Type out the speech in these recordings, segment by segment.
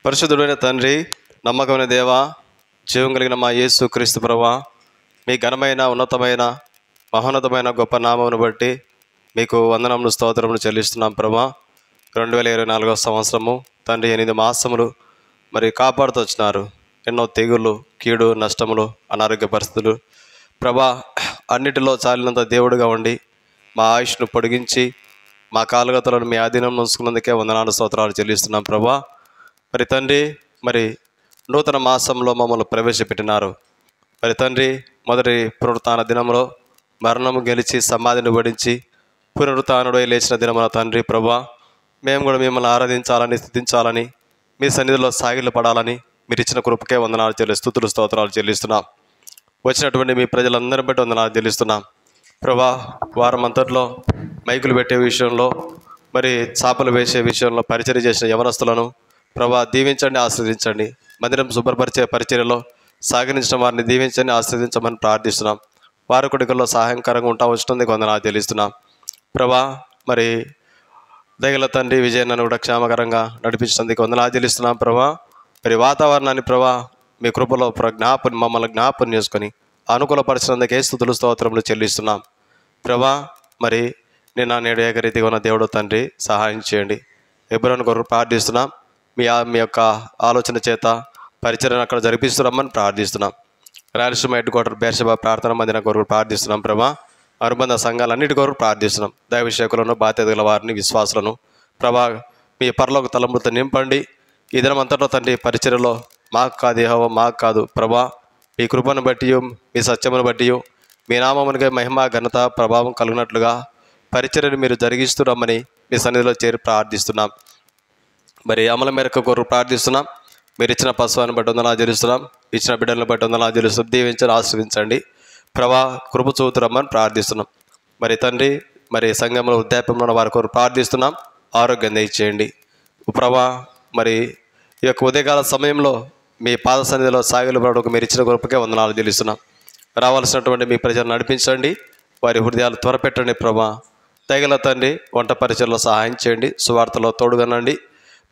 పరిశుద్ధుడైన తండ్రి, నమ్మకమైన దేవ, జీవం కలిగిన మా యేసు క్రీస్తు ప్రభువా, మీ ఘనమైన ఉన్నతమైన మహోన్నతమైన గొప్ప నామమును బట్టి మీకు వందనములు స్తోత్రములు చెల్లిస్తున్నాం ప్రభువా. 2024 సంవత్సరము తండ్రి 8 మాసములు మరి కాపాడుతూ వచ్చినారు. ఎన్నో తెగుళ్ళు, కీడు, నష్టములు, అనారోగ్య పరిస్థితులు ప్రభా అన్నిటిలో చాలినంత దేవుడిగా ఉండి మా ఆయుష్ను పొడిగించి మా కాలుగతలను మీ ఆధీనం ఉంచుకున్నందుకే వందనాలు స్తోత్రాలు చెల్లిస్తున్నాం ప్రభా. మరి తండ్రి, మరి నూతన మాసంలో మమ్మల్ని ప్రవేశపెట్టినారు. మరి తండ్రి, మొదటి పునరుత్థాన దినంలో మరణము గెలిచి సమాధిని వడించి పునరుత్థానుడై లేచిన దినమున తండ్రి ప్రభా, మేము కూడా మిమ్మల్ని ఆరాధించాలని, స్తుతించాలని, మీ సన్నిధిలో సాగిలు పడాలని మీరు ఇచ్చిన కృపకే వందనాలు స్తుతులు స్తోత్రాలు చెల్లిస్తున్నాం. వచ్చినటువంటి మీ ప్రజలందరిని బట్టి వందనాలు చెల్లిస్తున్నాం ప్రభా. వారం అంతట్లో మైకులు పెట్టే విషయంలో, మరి చాపలు వేసే విషయంలో పరిచర్య చేసిన యవనస్తులను ప్రభా దీవించండి, ఆశీర్వదించండి. మందిరం శుభ్రపరిచే పరిచర్యలో సాగరించిన వారిని దీవించండి, ఆశీర్వదించమని ప్రార్థిస్తున్నాం. వారి కొడుకుల్లో సహాయకరంగా ఉంటా వచ్చినందుకు వందనాలు చెల్లిస్తున్నాం ప్రభా. మరి దయగల తండ్రి విజయనన్ను కూడా క్షేమకరంగా నడిపించినందుకు వందనాలు చెల్లిస్తున్నాం ప్రభా. మరి వాతావరణాన్ని ప్రభా మీ కృపలో మమ్మల్ని జ్ఞాపకం చేసుకొని అనుకూలపరిచినందుకే స్తుతులు స్తోత్రములు చెల్లిస్తున్నాం ప్రభా. మరి నేను నేడు ఏకరీతిగా ఉన్న దేవుడు తండ్రి సహాయం చేయండి. ఎబ్రోను కొరకు ప్రార్థిస్తున్నాం. మీ యొక్క ఆలోచన చేత పరిచర్యను అక్కడ జరిపిస్తున్నామని ప్రార్థిస్తున్నాం. రాయలసీమ హెడ్ క్వార్టర్ బేర్షెబా ప్రార్థన మందిరం కొరకు ప్రార్థిస్తున్నాం ప్రభా. అనుబంధ సంఘాలన్నిటి కొరకు ప్రార్థిస్తున్నాం. దైవశేఖులను, బాధ్యత గల వారిని, విశ్వాసులను ప్రభా మీ పరలోక తలంపులతో నింపండి. ఈ దినం అంతటా తండ్రి పరిచర్యలో మాకు కాదు యెహోవా, మాకు కాదు ప్రభా, మీ కృపను బట్టి, మీ సత్యమును బట్టి, మీ నామమునికై మహిమ, ఘనత, ప్రభావం కలిగినట్లుగా పరిచర్యను మీరు జరిగిస్తున్నామని మీ సన్నిధిలో చేరి ప్రార్థిస్తున్నాం. మరి అమల మేరకు కొరకు ప్రార్థిస్తున్నాం. మీరు ఇచ్చిన పశువుని బట్టి వందనాలు చెల్లిస్తున్నాం. ఇచ్చిన బిడ్డలను బట్టి వందనాలు చెల్లిస్తున్నాం. దీవించండి, ఆశీర్వదించండి ప్రభా, కృప చూపుతురమ్మని ప్రార్థిస్తున్నాం. మరి తండ్రి, మరి సంఘంలో వృద్ధాప్యంలో ఉన్న వారి కొరకు ప్రార్థిస్తున్నాం. ఆరోగ్యం దయచేయండి ప్రభా. మరి ఈ యొక్క ఉదయకాల సమయంలో మీ పాద సన్నిధిలో సాగిలు పడకు మీరు ఇచ్చిన కృపకే వందనాలు చెల్లిస్తున్నాం. రావాల్సినటువంటి మీ ప్రజలను నడిపించండి, వారి హృదయాలు త్వరపెట్టండి ప్రభా. దయగల తండ్రి, వంట పరిచయలో సహాయం చేయండి, సువార్తలో తోడుగనండి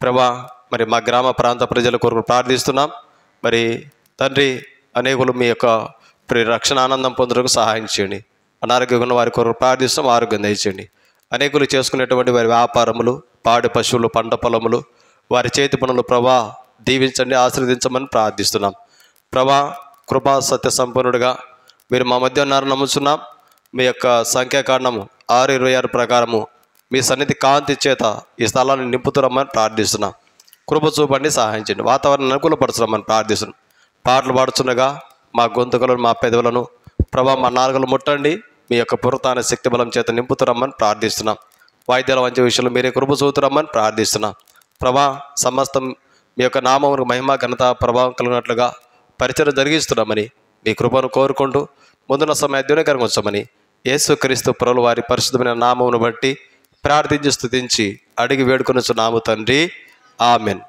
ప్రభా. మరి మా గ్రామ ప్రాంత ప్రజల కొరకు ప్రార్థిస్తున్నాం. మరి తండ్రి, అనేకులు మీ యొక్క రక్షణ ఆనందం పొందడానికి సహాయం చేయండి. అనారోగ్యంగా ఉన్న వారి కొరకు ప్రార్థిస్తాం, ఆరోగ్యం దయచేయండి. అనేకులు చేసుకునేటువంటి వారి వ్యాపారములు, పాడి పశువులు, పంట పొలములు, వారి చేతి పనులు ప్రభా దీవించండి, ఆశీర్వదించమని ప్రార్థిస్తున్నాం ప్రభా. కృపా సత్య సంపన్నుడిగా మీరు మా మధ్య ఉన్నారని నమ్ముతున్నాం. మీ యొక్క సంఖ్యాకాండము 6:26 ప్రకారము మీ సన్నిధి కాంతి చేత ఈ స్థలాన్ని నింపుతురమ్మని ప్రార్థిస్తున్నాం. కృప చూపండి, సహాయం చేయండి, వాతావరణాన్ని అనుకూలపరచమని ప్రార్థిస్తున్నాం. పాటలు పాడుతుండగా మా గొంతుకలను, మా పెదవులను ప్రభా, మా నాలుకలు ముట్టండి, మీ యొక్క పురతాన శక్తి బలం చేత నింపుతురమ్మని ప్రార్థిస్తున్నాం. వాయిద్యాల వంటి విషయంలో మీరే కృప చూతురమ్మని ప్రార్థిస్తున్నాం ప్రభా. సమస్తం మీ యొక్క నామమును మహిమ, ఘనత, ప్రభావం కలిగినట్లుగా పరిచయం జరిగిస్తున్నామని మీ కృపను కోరుకుంటూ ముందున్న సమయం దినకరంగా ఉంచమని యేసుక్రీస్తు ప్రభువు వారి పరిశుద్ధమైన నామమును బట్టి ప్రార్థించి స్తుతించి అడిగి వేడుకొనుచున్నాము తండ్రి, ఆమెన్.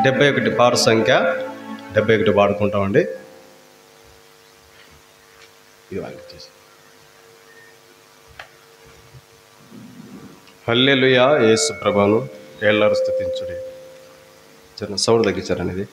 డెబ్బై 71 పాట సంఖ్య 71 పాడుకుంటామండి. హల్లెలూయా, యేసు ప్రభువును ఏళ్ళారు స్తుతించుడి. చిన్న సౌండ్ తగ్గించారని ఇది.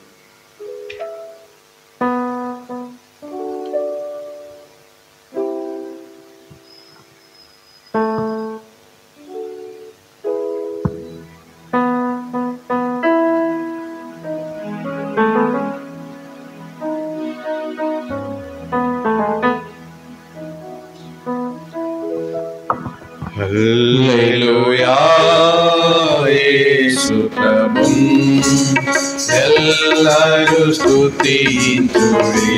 హల్లెలూయా యేసు ప్రభుం ఎల్లరూ స్తుతించుడి.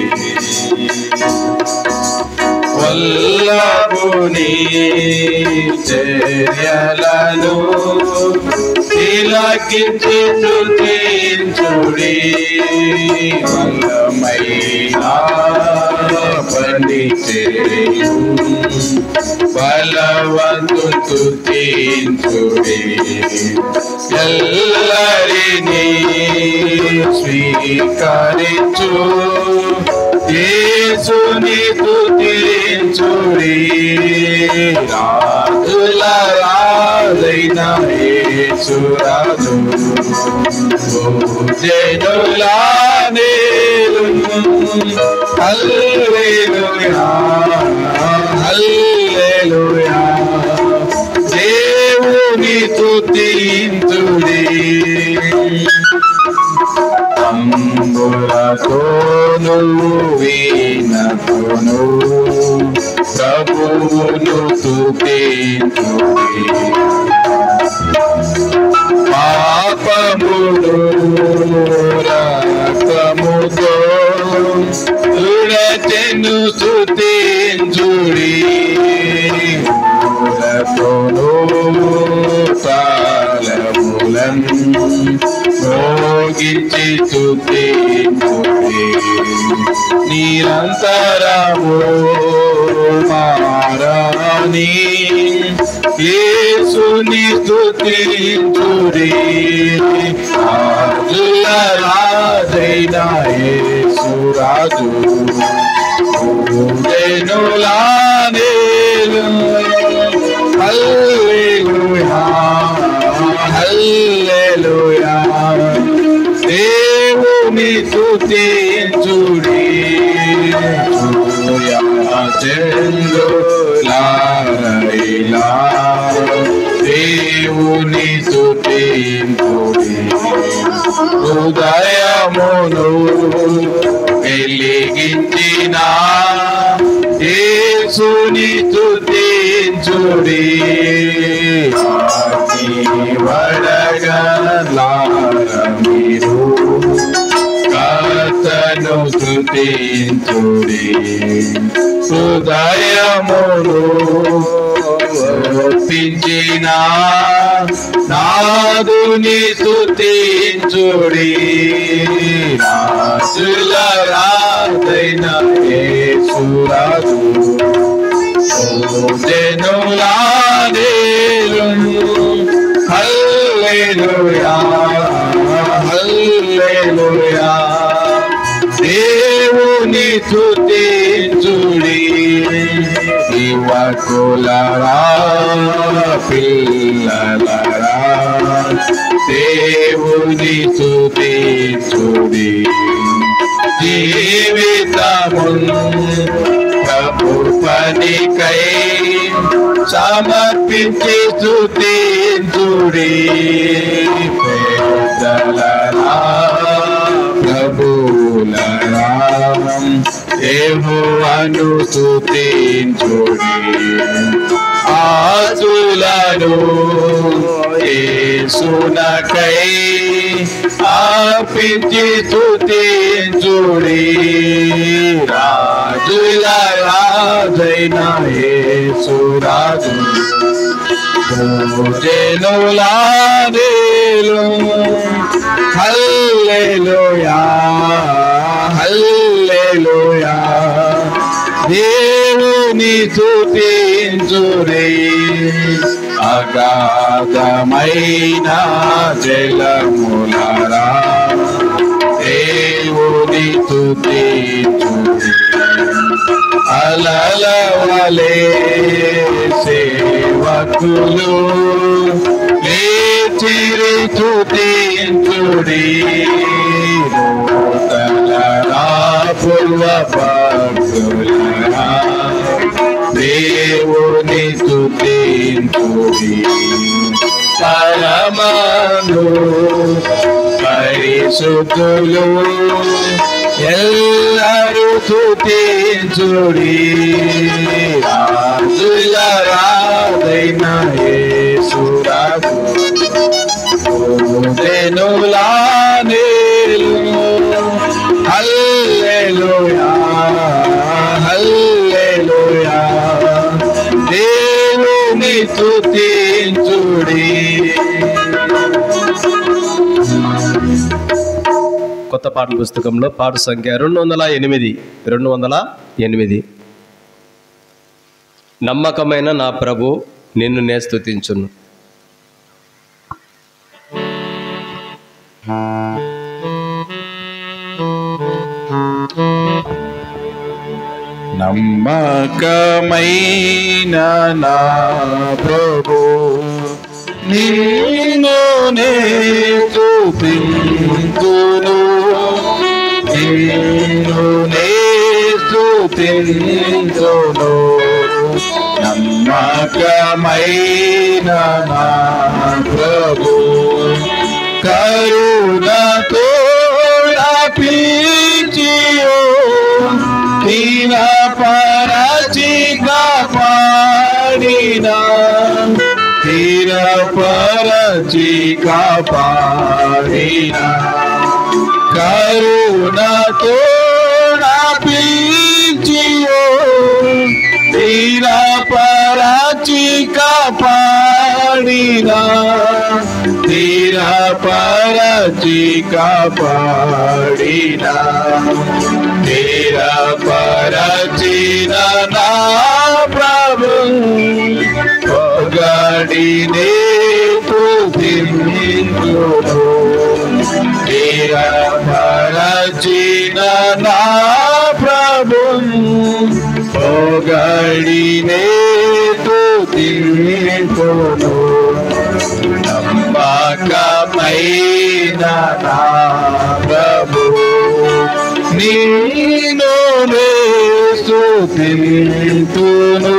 వల్లభుని చర్యలను తిలకించి స్తుతించుడి. బలమైన పని చేయు బలవంతు స్తుతించుడి. ఎల్లరినీ స్వీకరించు యేసుని స్తుతించుడి. రాజుల రాజైన యేసు రాజు జనుల నేలు. హల్లెలూయా హల్లెలూయా దేవుని స్తుతించుడి. అంబులతోను వీణతోను ప్రభువును స్తుతించుడి. పాపములు రక్తముతో తుడచెను స్తుతించుడి. తాళములను మోగించి స్తుతించుడి. నిరంతరము మారాని యేసుని స్తుతించుడి. రాజుల రాజైన యేసు రాజు జనుల నేలు. హల్లెలూయా హల్లెలూయా దేవుని స్తుతించుడి. చంద్రులారైలా దేవుని స్తుతించుడి. హృదయమును వెలిగించిన యేసుని స్తుతించుడి. వడగలారమీరు కర్తను స్తుతించుడి. హృదయమును ఒప్పించిన నాదుని స్తుతించుడి. రాజుల రాజైన యేసు రాజు జనుల నేలు. హల్లెలూయా హల్లెలూయా దేవుని స్తుతించుడి. యువకులరా పిల్లలరా దేవుని స్తుతించుడి. జీవితమును ప్రభు పనికై సమర్పించి స్తుతించుడి. పెద్దలరా ప్రభువులరా యెహోవాను స్తుతించుడి. ఆతులను యేసునకై అర్పించి స్తుతించుడి. రాజుల రాజైన యేసు రాజు జనుల నేలు. హల్లెలూయా హల్లెలూయా దేవుని స్తుతించుడి. అగాధమైన జలములరా దేవుని స్తుతించుడి. అలల వలె సేవకులు లేచిరి స్తుతించుడి. నూతనరా పూర్వ భక్తులరా దేవుని స్తుతించుడి. పరమాను పరిశుద్ధులు ಎಲ್ಲರೂ ಸ್ತುತಿಸುಡಿ ರಾಜುಲ ರಾಧೈನ ಯೇಸುರಾಜು ದೇನುಲಾನೇಲು హల్లెలూయా హల్లెలూయా దేవుని స్తుతించుడి. కొత్త పాటల పుస్తకంలో పాట సంఖ్య 208. నమ్మకమైన నా ప్రభు నిన్ను నే స్తుతించును. నమ్మకమైన నా ప్రభు నిన్ను నే స్తుతించును నిన్ను నే స్తుతించును. నమ్మకమైన నా ప్రభు కరుణతో పిలిచియో దీన పరచి కాపాడినా తీర పరచి కాపాడినా కరుణతో పిలిచియో తీర పరచి కాపాడినా తీర పరచి కాపాడినా తీర పరచిన నా ప్రభు పొగడినే స్తుతించును. తీర పరచిన నా ప్రభు పొగడినే స్తుతించును. నమ్మకమైన నా ప్రభు నిన్ను నే స్తుతించును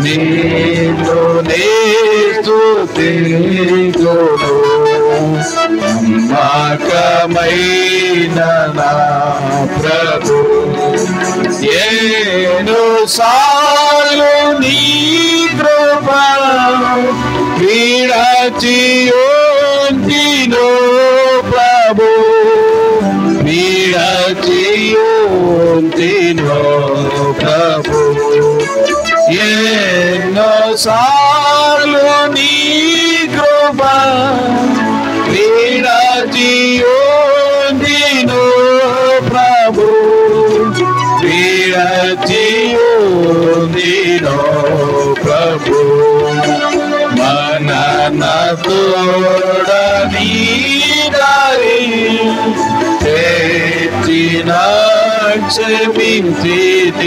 నిన్ను నే స్తుతించును. నమ్మకమైన నా ప్రభు ఏను సార్లు నీ కృప విడచియుంటినో ప్రభు విడచియుంటినో ప్రభు ఎన్నో సార్లు నీ కృప విడచియుంటినో ప్రభు విడచియుంటినో ప్రభు మనన తోడని దారి తెచ్చిన క్షమించితివి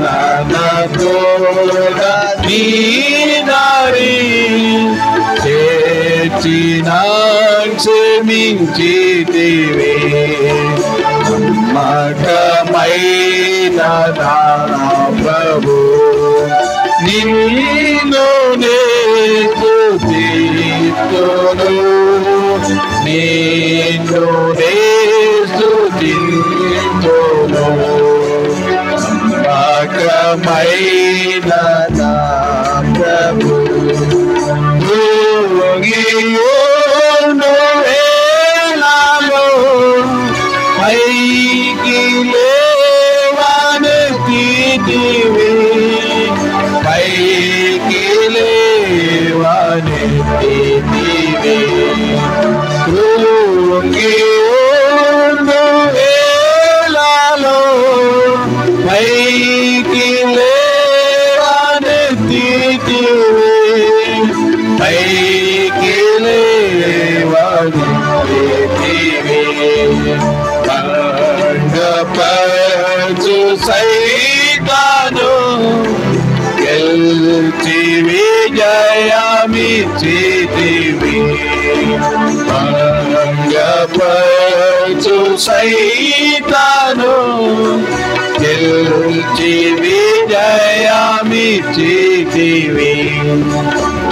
మనన తోడని దారి తెచ్చిన క్షమించితివి నమ్మకమైన నా ప్రభు నిన్ను నే స్తుతించును నిన్ను నే స్తుతించును. నమ్మకమైన నా ప్రభు భూమియుండు వేళలో పైకి లేవనెత్తితివి పైకి లేవనెత్తితివి కృంగియుండు వేళలో పైకి లేవనెత్తితివి పైకి లేవనెత్తితివి భంగపరచు సైతాను గెలిచి విజయమిచ్చితివి భంగపరచు సైతాను గెలిచి విజయమిచ్చితివి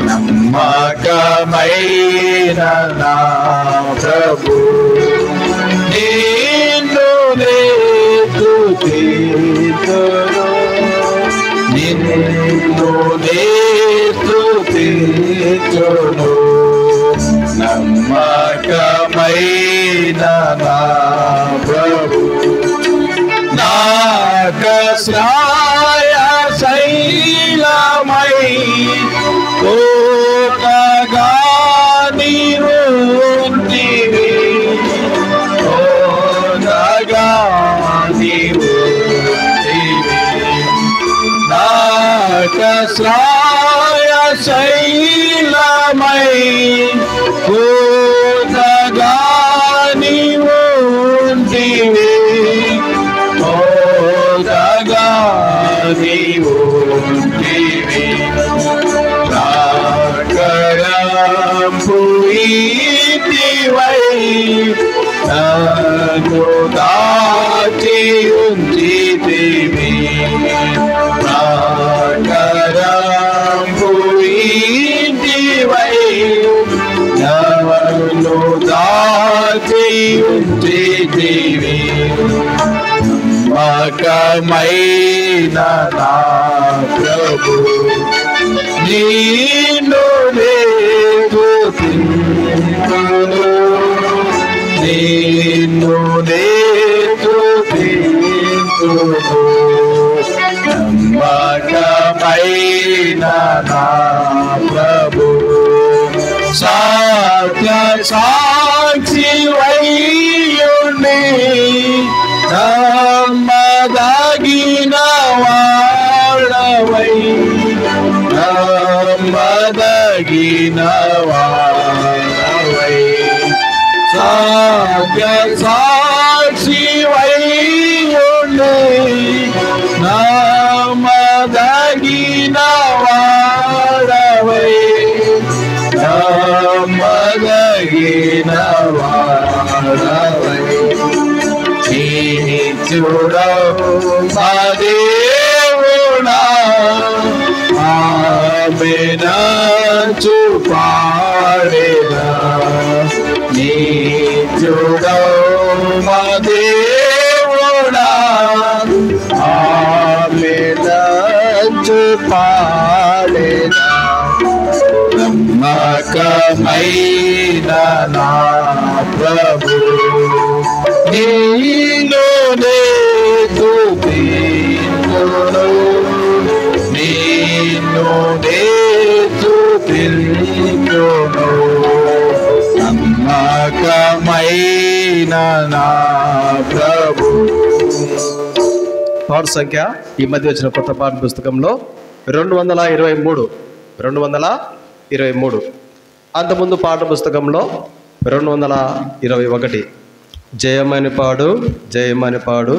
నమ్మకమైన నా ప్రభు స్తుతింతును నిన్ను నే స్తుతింతును నమ్మకమైన నా ప్రభు నాకశ్రాయ శైలమై కోటగా నీవు ఉంటివి కోటగా నీవు ఉంటివి నాకశ్రాయ శైలమై కోటగా నీవు ఉంటివి కోటగా నీవు ఉంటివి పుయితివై నన్ను దాచి ఉంచితివి పుయితివై నన్ను దాచి ఉంచితివి నమ్మకమైన నా ప్రభు నిన్ను నే స్తుతింతును నిన్ను నే స్తుతింతును నమ్మకమైన నా ప్రభు సత్య సాక్షివైయుండి నమ్మదగిన వాడవై నమ్మదగిన వాడవై సత్య సాక్షివైయుండి నమ్మదగిన వాడవై నమ్మదగిన వాడవై చూడవు మా దేవుడా ఆమెనా చూపాడేనా నీ చూడవు మా దేవుడా ఆమెనా చూపాడేనా నమ్మకమైన నా ప్రభు నిన్ను నే స్తుతింతును నిన్ను నే స్తుతింతును నమ్మకమైన నా ప్రభు. పాట సంఖ్య ఈ మధ్య వచ్చిన కొత్త పాఠ పుస్తకంలో 223 అంతకుముందు పాఠ పుస్తకంలో 221 జయమని పాడు జయమని పాడు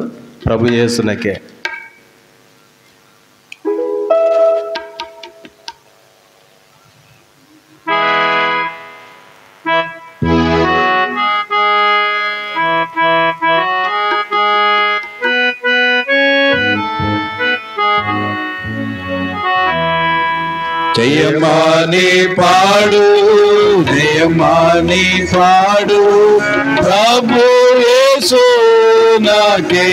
ప్రభు యేసునకే. జయమాని పాడు జయమాని పాడు ప్రభు యేసు నాకే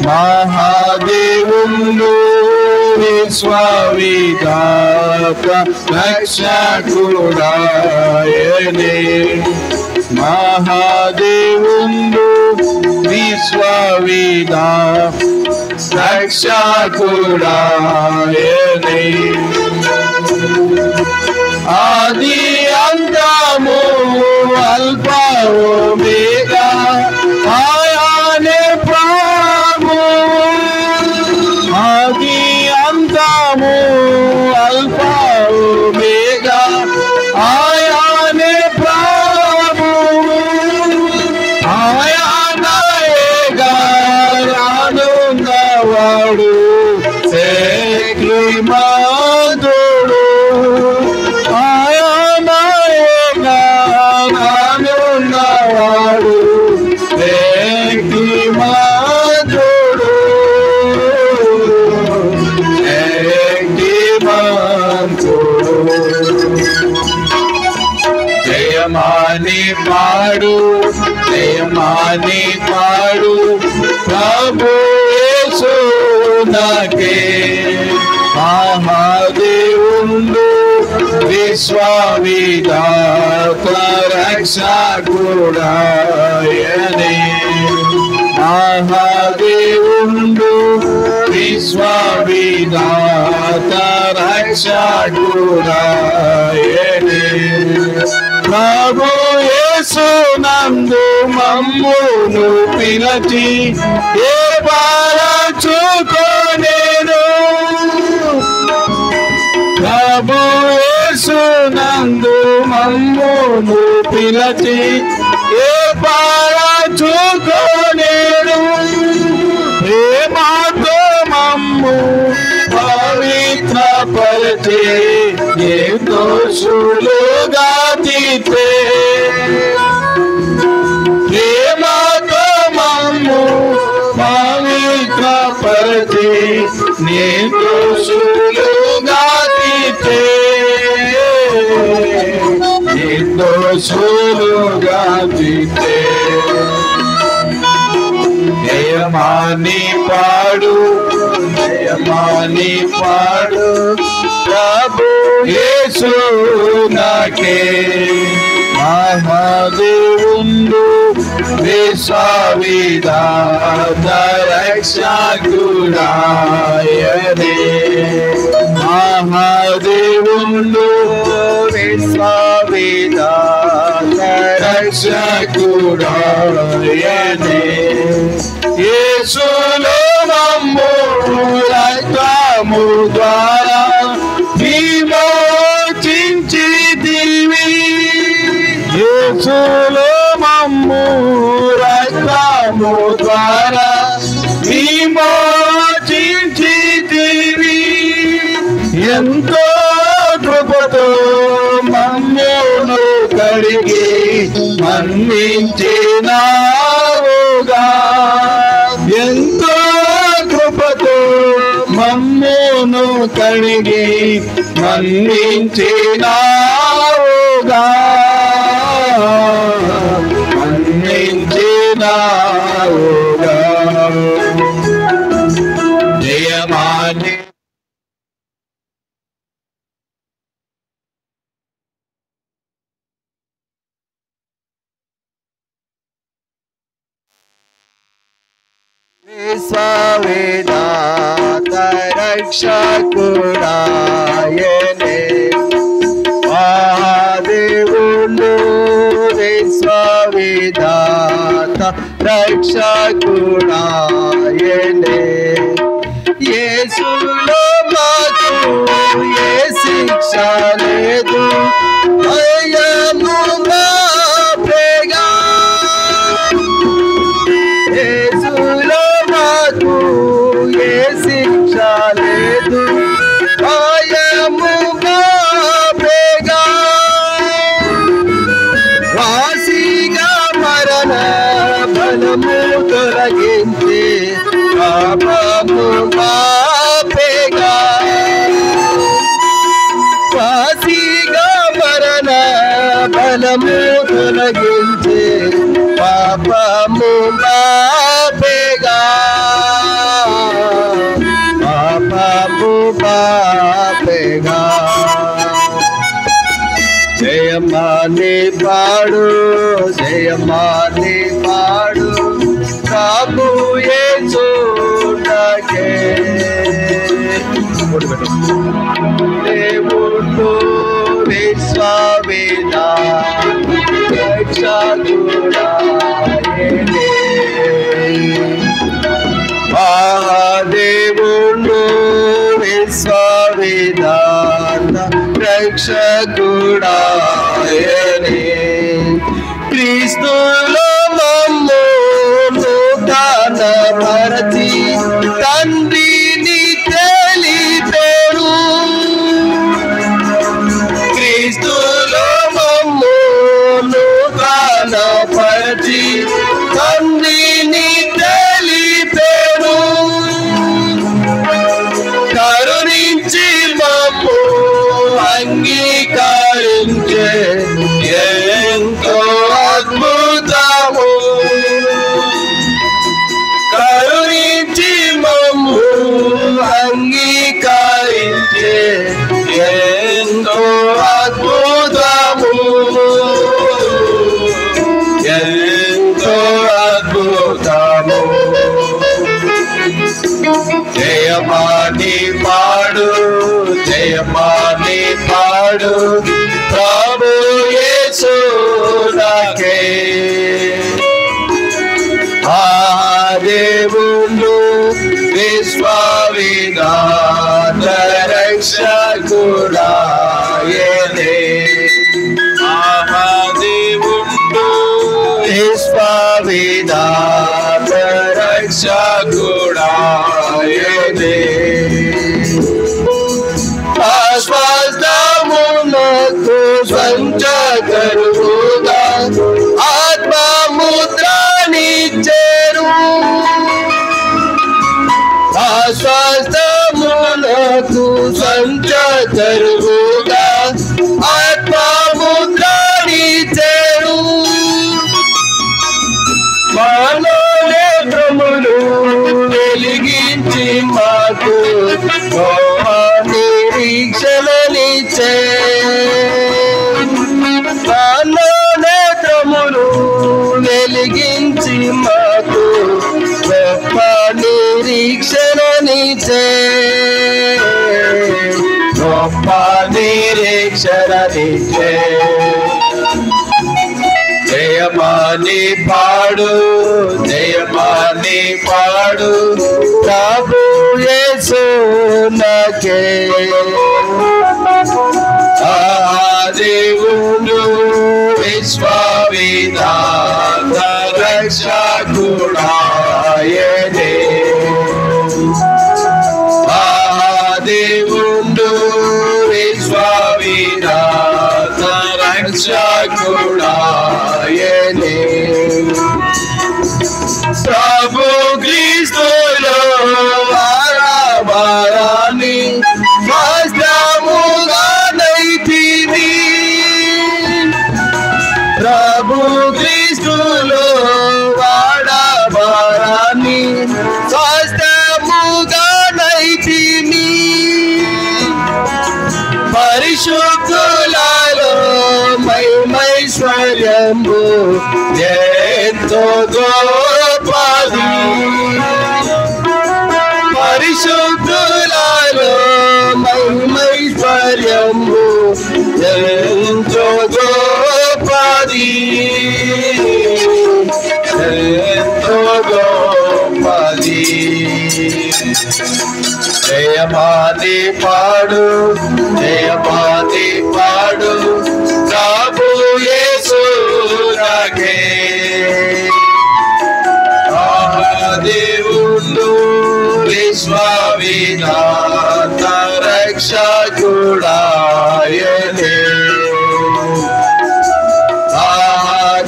మహాదేవుండు విశ్వవిధాత రక్షకుడాయనే మహాదేవుండు విశ్వవిధాత రక్షకుడాయనే ఆది అంతము అల్ఫా ఒమేగా ఆయనే ప్రభు ఆది అంతము అల్ఫా ఒమేగా ఆయనే ప్రభు ఆయనయేగా రానున్నవాడు శ్రీమంతుడు ఆయనయేగా రానున్నవాడు శ్రీమంతుడు శ్రీమంతుడు. జయమాని పాడు జయమాని పాడు ప్రభు నాకే మహాదేవుండు విశ్వవిధాత రక్షకుడాయనే మహాదేవుండు విశ్వవిధాత రక్షకుడాయనే ప్రభు యేసు నందు మమ్మును పిలచి ఏ పాలచుకొనేను ప్రభు యేసు నందు మమ్మును పిలచి ఏ పాలచుకొనేను ప్రేమతో మమ్ము పవిత్ర పరిచే ఏ దోషులుగా తీతే ప్రేమతో మమ్ము పవిత్ర పరిచే నే దోషులుగా తీతే నే దోషులుగా తీతే జయమాని పాడు జయమాని పాడు ప్రభు యేసు నాకే మహాదేవుండు విశ్వవిధాత రక్షకుడాయనే మహాదేవుండు విశ్వవిధాత రక్షకుడాయనే యేసులో మమ్ము రక్తము ద్వారా విమోచించితివి యేసులో మమ్ము రక్తము ద్వారా విమోచించితివి ఎంతో కృపతో మమ్మును కడిగి మన్నించినావుగా ఎంతో కృపతో మమ్మును కడిగి మన్నించినావుగా మన్నించినావుగా జయమాని విశ్వవిధాత రక్షకుడాయనే మహాదేవుండు విశ్వవిధాత రక్షకుడాయనే యేసులో మాకు ఏ శిక్ష లేదు భయము మాపేగా యేసులో మాకు ఏ శిక్ష లేదు భయము మాపేగా వాసిగా మరణ బలము తొలగించి పాపము మాపేగా వాసిగా మరణ బలము తొలగించి పాపము మాపేగా పాపము మాపేగా జయమాని పాడు జయమాని పాడు ప్రభు యేసు నాకే దేవుడు విశ్వవిధాత రక్షకుడాయనే మహాదేవుడు విశ్వవిధాత రక్షకుడాయనే క్రీస్తులో మమ్ము నూతనపరచి తండ్రిని తెలిపేరు క్రీస్తులో మమ్ము నూతనపరచి తండ్రిని తెలిపేరు కరుణించి మమ్ము అంగీకరించే ఎంతో అద్భుతము కరుణించి మమ్ము దేవుడు విశ్వవిధాత రక్షకుడాయనే మహాదేవుండు విశ్వవిధాత రక్షకుడాయనే ఆశ్వాసమునకు సంచకరుగా ఆత్మముద్రనిచ్చెను ఆశ్వాసమునకు సంచకరుగా ఆత్మముద్రనిచ్చెను మానోనేత్రములు వెలిగించి మాకు నిరీక్షణనిచ్చే మానోనేత్రములు వెలిగించి మాకు గొప్ప నిరీక్షణనిచ్చే గొప్ప నిరీక్షణనిచ్చే జయమాని పాడు జయమాని పాడు ప్రభు యేసు నాకే దేవుడు విశ్వవిధాత రక్షకుడాయనే దేవుడు విశ్వవిధాత రక్షకుడాయనే ప్రభు క్రీస్తులో వారాని స్వస్థముగా నైతిని ప్రభు క్రీస్తులో వారాని స్వస్థముగా నైతిని పరిశుద్ధులలో మహిమైశ్వర్యము ఎంతో గొప్పది పరిశుద్ధులలో మహిమైశ్వర్యము ఎంతో గొప్పది ఎంతో గొప్పది జయమాని పాడు జయమాని పాడు ప్రభు యేసు నాకే దేవుడు విశ్వవిధాత రక్షకుడాయనే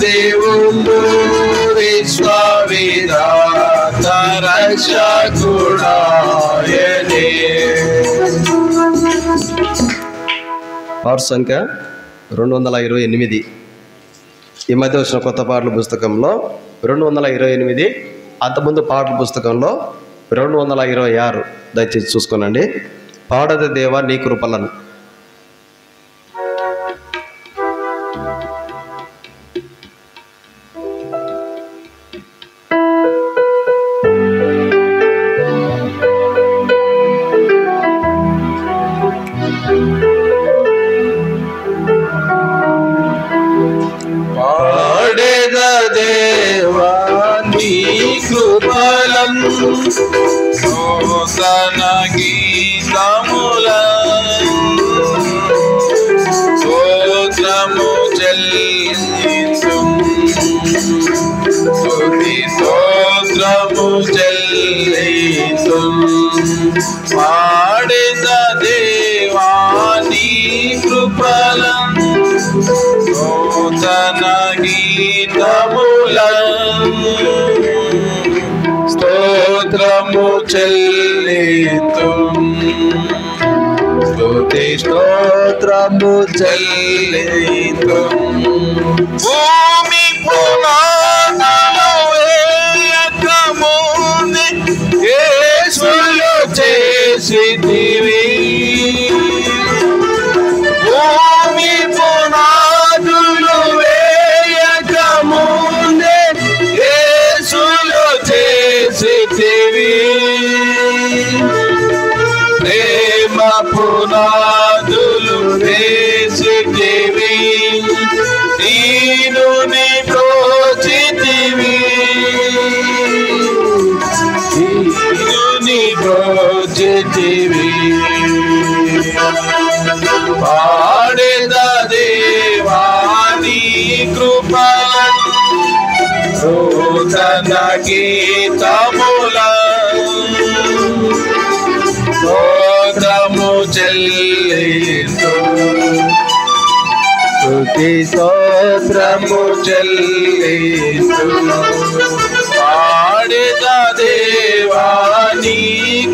దేవుడు విశ్వవిధాత రక్షకుడాయనే పాట సంఖ్య 228. ఈ మధ్య వచ్చిన కొత్త పాటల పుస్తకంలో 228, అంతకుముందు పాటల పుస్తకంలో 226. దయచేసి చూసుకోనండి. పాడద దేవా నీ కృపలను. పాడేద దేవా నీ కృపలను నూతన గీతములను స్తోత్రము చెల్లింతుం స్తుతి స్తోత్రము చెల్లింతుం పాడేద దేవా నీ కృపలను నూతన గీతములను స్తోత్రము చెల్లింతుం స్తుతి స్తోత్రము చెల్లింతుం భూమి పునాదులు వేయకముందే యేసులో చేసితివి భూమి పునాదులు వేయకముందే యేసులో చేసితివి ప్రేమ పునాదులు వేసితివి నీను నీ ప్రోచి నూతన గీతముల స్తోత్రము చెల్లింతు స్తుతి స్తోత్రము చెల్లింతు పాడిన దేవా నీ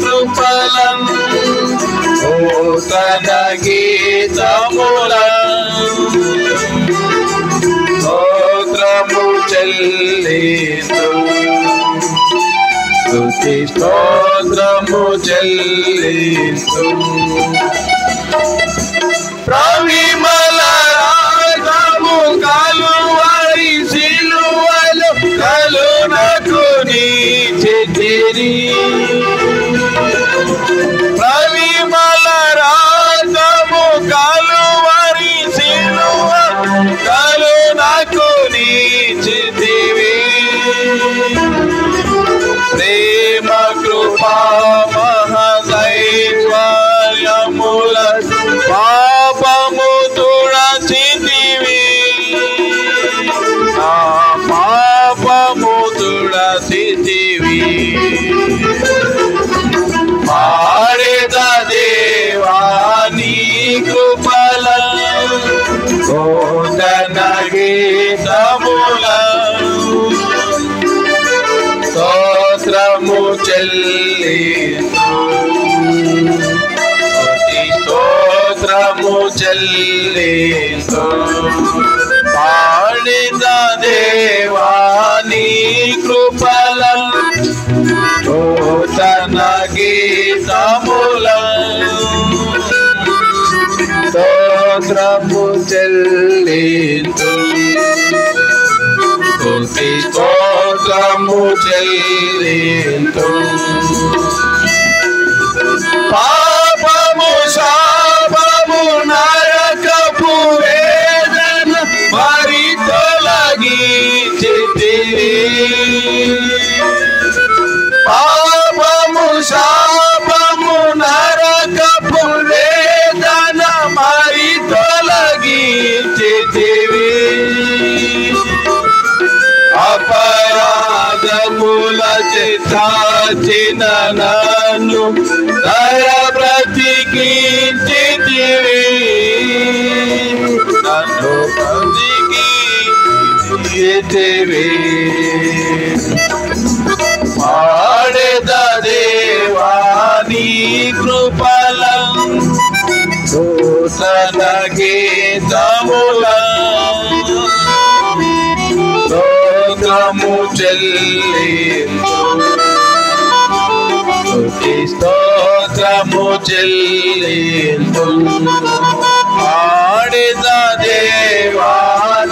కృపలం నూతన గీతముల స్తోత్రము చెల్లింతు స్తుతి స్తోత్రము చెల్లింతు ప్రవిమల రాగము కలువరి సిలువలు కలునకు నీచితిరి ప్రవిమల రాగము కలువరి సిలువ కలునకు నీచితివి ప్రేమ కృపా మహదైశ్వర్యముల పాపము తుడచితివి నా పాపము తుడచితివి పాడిన దేవా నీ కృపల నూతన గీతముల స్తోత్రము చెల్లింతు స్తుతి స్తోత్రము చెల్లింతు పాడిన దేవా నీ కృపల నూతన గీతముల స్తోత్రము చెల్లింతు స్తుతి స్తోత్రము చెల్లింతు పాపము శాపము నరకపు వేదన మరి తొలగించితివి పాపము శాపము నరకపు వేదన మరి తొలగించితివి అపరాధముల చిత్తాచిన నన్ను దయ బ్రతికించితివి నన్ను బ్రతికించితివి పాడెద దేవా నీ కృపల నూతన గీతముల స్తోత్రము చెల్లింతు స్తుతి స్తోత్రము చెల్లింతు పాడిన దేవా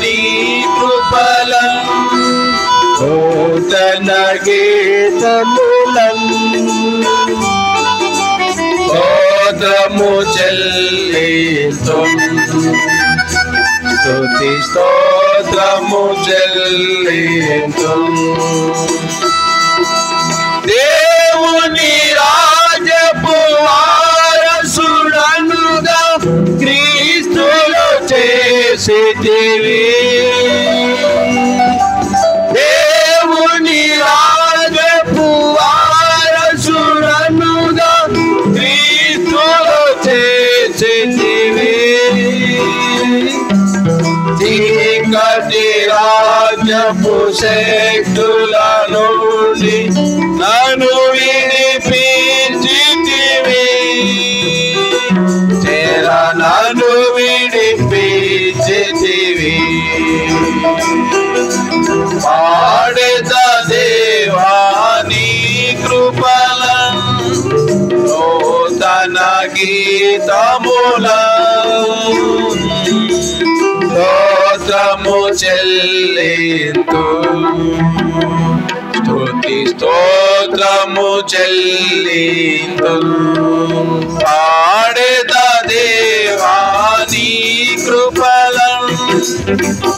నీ కృపల నూతన గీతముల స్తోత్రము చెల్లింతు స్తుతి స్తోత్రము చెల్లింతు దేవుని రాజపు వారసుడనుగా క్రీస్తులో చేసితివి దేవుని రాజపు వారసుడనుగా క్రీస్తులో చేసితివి చీకటి రాజ్యపు శక్తుల నుండి నన్ను విడిపించితివి చేరా నన్ను విడిపించితివి పాడెద దేవా నీ కృపల నూతన గీతముల స్తోత్రము చెల్లింతు స్తుతి స్తోత్రము చెల్లింతు పాడెద దేవా నీ కృపల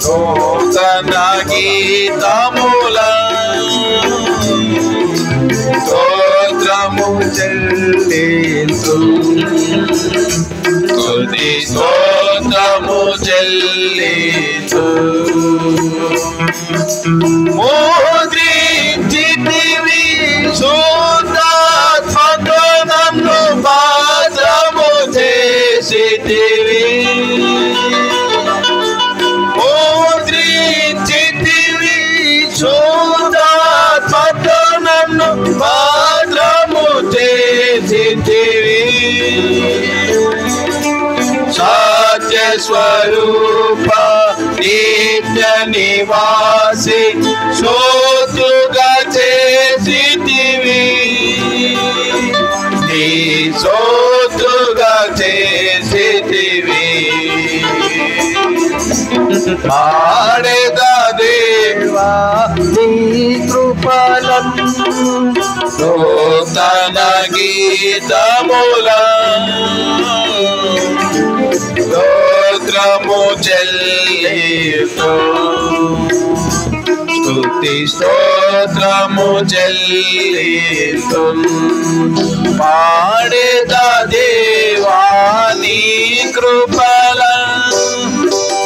నూతన గీతముల స్తోత్రము చెల్లింతు స్తుతి స్తోత్రము చెల్లింతు మోద్రి శుద్ధాత్మతో నన్ను పాత్రము చేసితివి. సత్య స్వరూప నిత్య నివాసి సోతుగా చేసితివి. నీ సోతుగా చేసితివి. పాడేదా దేవా నీ కృపలను నూతన గీతముల స్తోత్రము చెల్లిస్తూ స్తుతి స్తోత్రము చెల్లిస్తూ పాడేదా దేవా నీ కృపల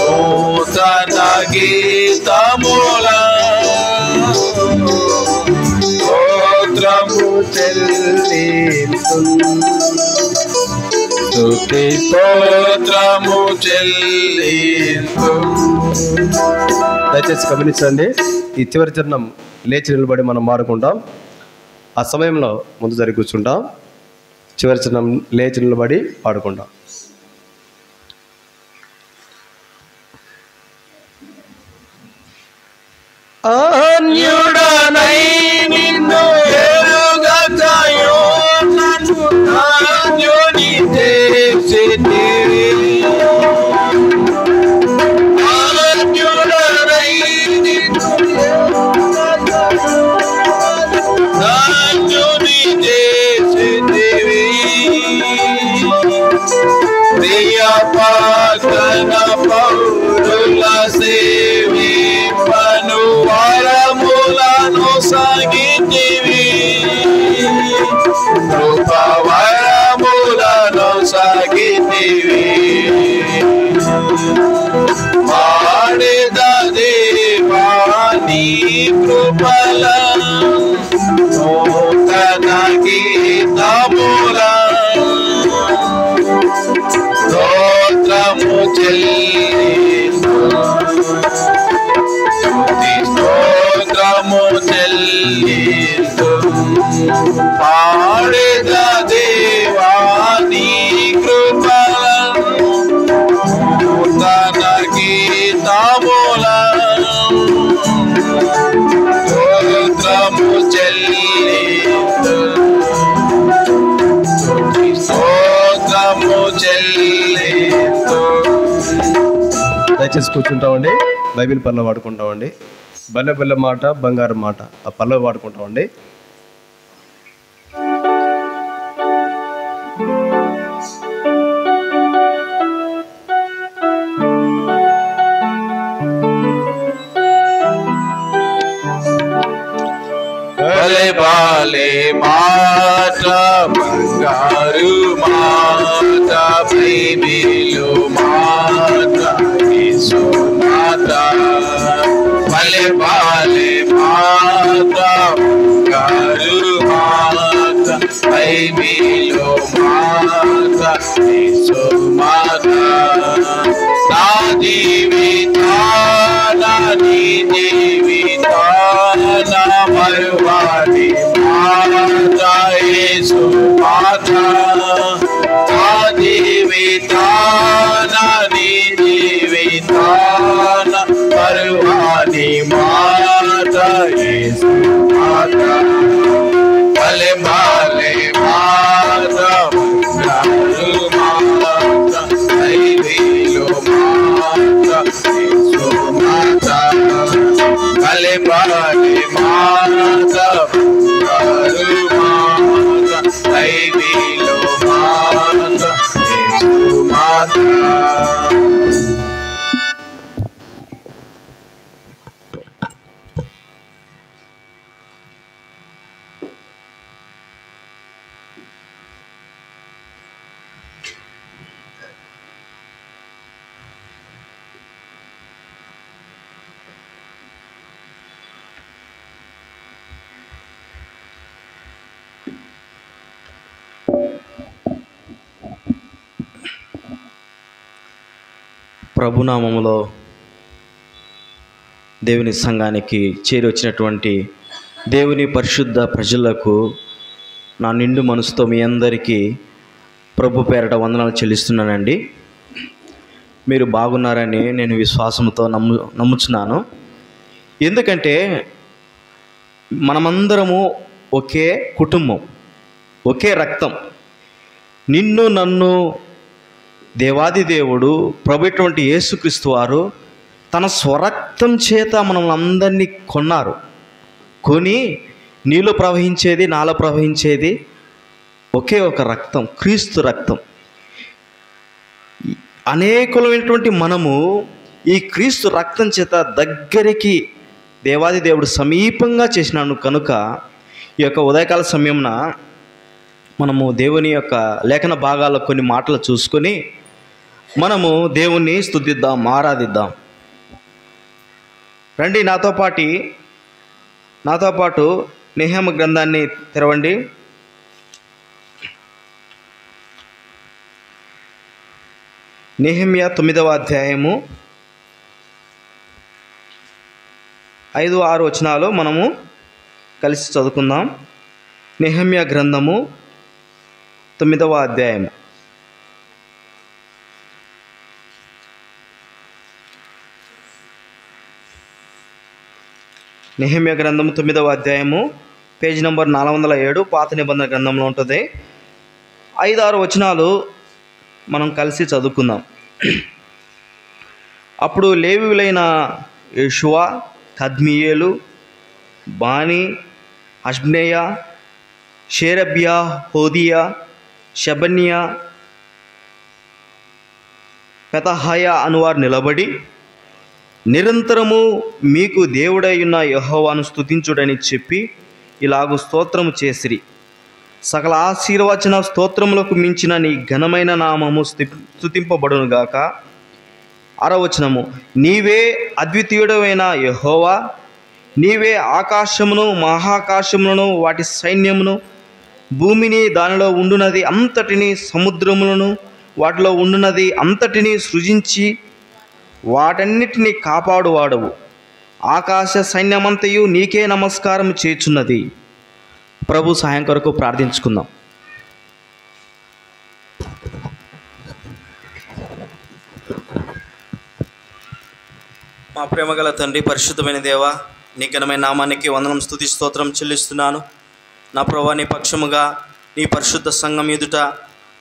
నూతన గీతముల స్తోత్రము చెల్లిస్తూ స్తుతి స్తోత్రము చెల్లిస్తూ. దయచేసి గమనించండి, ఈ చివరి చరణం లేచి నిలబడి మనం మాడుకుంటాం. ఆ సమయంలో ముందు జరిగి కూర్చుంటాం. చివరి చరణం లేచి నిలబడి పాడుకుంటాం. అన్యుడనై నిన్ను ఎరుగకయో నన్ను ధాన్యుని చేసితివి. అన్యుడనై నిన్ను ధాన్యుని చేసితివి. ప్రియ పాత్రన పౌరుల సేవింపను వరములను సాగితివి. కృపవరములను సాగితివి. పాడేదా దేవా నీ కృపల నూతన గీతముల స్తోత్రము చెల్లిస్తూ స్తుతి స్తోత్రము చెల్లిస్తూ పాడేదా దేవా నీ కృపల నూతన గీతముల స్తోత్రము చెల్లిస్తూ స్తుతి స్తోత్రము చెల్లిస్తూ. దయచేసి కూర్చుంటామండి. బైబిల్ పల్లవి వాడుకుంటామండి. బల్లె బల్లె మాట బంగారం మాట ఆ పల్లవి వాడుకుంటామండి. భలే బాలే మాట బంగారు మాట బైబిలు మాట యేసు మాట. భలే బాలే మాట బంగారు మాట బైబిలు మాట యేసు మాట. నా జీవితాన నీ జీవితాన మరువాడి మాట యేసు మాట. నా జీవితాన నీ జీవితాన మరువాడి మాట యేసు మాట. భలే బాలే మాట బంగారు మాట బైబిలు మాట యేసు మాట. భలే బాలే మాట బంగారు మాట బైబిలు మాట యేసు మాట. ప్రభునామములో దేవుని సంఘానికి చేరి వచ్చినటువంటి దేవుని పరిశుద్ధ ప్రజలకు నా నిండు మనసుతో మీ అందరికీ ప్రభు పేరట వందనాలు చెల్లిస్తున్నానండి. మీరు బాగున్నారని నేను విశ్వాసంతో నమ్ముచున్నాను. ఎందుకంటే మనమందరము ఒకే కుటుంబం, ఒకే రక్తం. నిన్ను నన్ను దేవాది దేవుడు ప్రభుటువంటి యేసుక్రీస్తు వారు తన స్వరక్తం చేత మనల్ని అందరినీ కొన్నారు. కొని నీలో ప్రవహించేది, నాలో ప్రవహించేది ఒకే ఒక రక్తం, క్రీస్తు రక్తం. అనేకులమైనటువంటి మనము ఈ క్రీస్తు రక్తం చేత దగ్గరికి దేవాది దేవుడు సమీపంగా చేసినాను కనుక ఈ యొక్క ఉదయకాల సమయంన మనము దేవుని యొక్క లేఖన భాగాల్లో కొన్ని మాటలు చూసుకొని మనము దేవుణ్ణి స్తుతిద్దాం, ఆరాధిద్దాం. రండి నాతో పాటు నెహెమ్యా గ్రంథాన్ని తెరవండి. నెహెమ్యా 9వ అధ్యాయము 5-6 వచనాలు మనము కలిసి చదువుకుందాం. నెహెమ్యా గ్రంథము 9వ అధ్యాయము. నెహెమ్యా గ్రంథము 9వ అధ్యాయము, పేజీ నంబర్ 407, పాత నిబంధన గ్రంథంలో ఉంటుంది. 5-6 వచనాలు మనం కలిసి చదువుకుందాం. అప్పుడు లేవీయులైన యేషువ, కద్మియేలు, బానీ, హష్బ్నేయ, షేరబ్యా, హోదియా, షెబన్యా, పెతహాయా అనువారు నిలబడి నిరంతరము మీకు దేవుడై ఉన్న యెహోవాను స్తుతించుడని చెప్పి ఇలాగు స్తోత్రము చేసిరి. సకల ఆశీర్వచన స్తోత్రములకు మించిన నీ ఘనమైన నామము స్తుతింపబడునుగాక. 6వ వచనము, నీవే అద్వితీయుడైన యెహోవా, నీవే ఆకాశమును మహాకాశములను వాటి సైన్యమును, భూమిని దానిలో ఉండునది అంతటిని, సముద్రములను వాటిలో ఉండునది అంతటిని సృజించి వాటన్నిటినీ కాపాడువాడవు. ఆకాశ సైన్యమంతయు నీకే నమస్కారం చేచున్నది. ప్రభు సహాయం కొరకు ప్రార్థించుకుందాం. మా ప్రేమగల తండ్రి, పరిశుద్ధమైన దేవ, నీ ఘనమైన నామానికి వందనం, స్తుతి, స్తోత్రం చెల్లిస్తున్నాను. నా ప్రభా, నీ పక్షముగా నీ పరిశుద్ధ సంఘం ఎదుట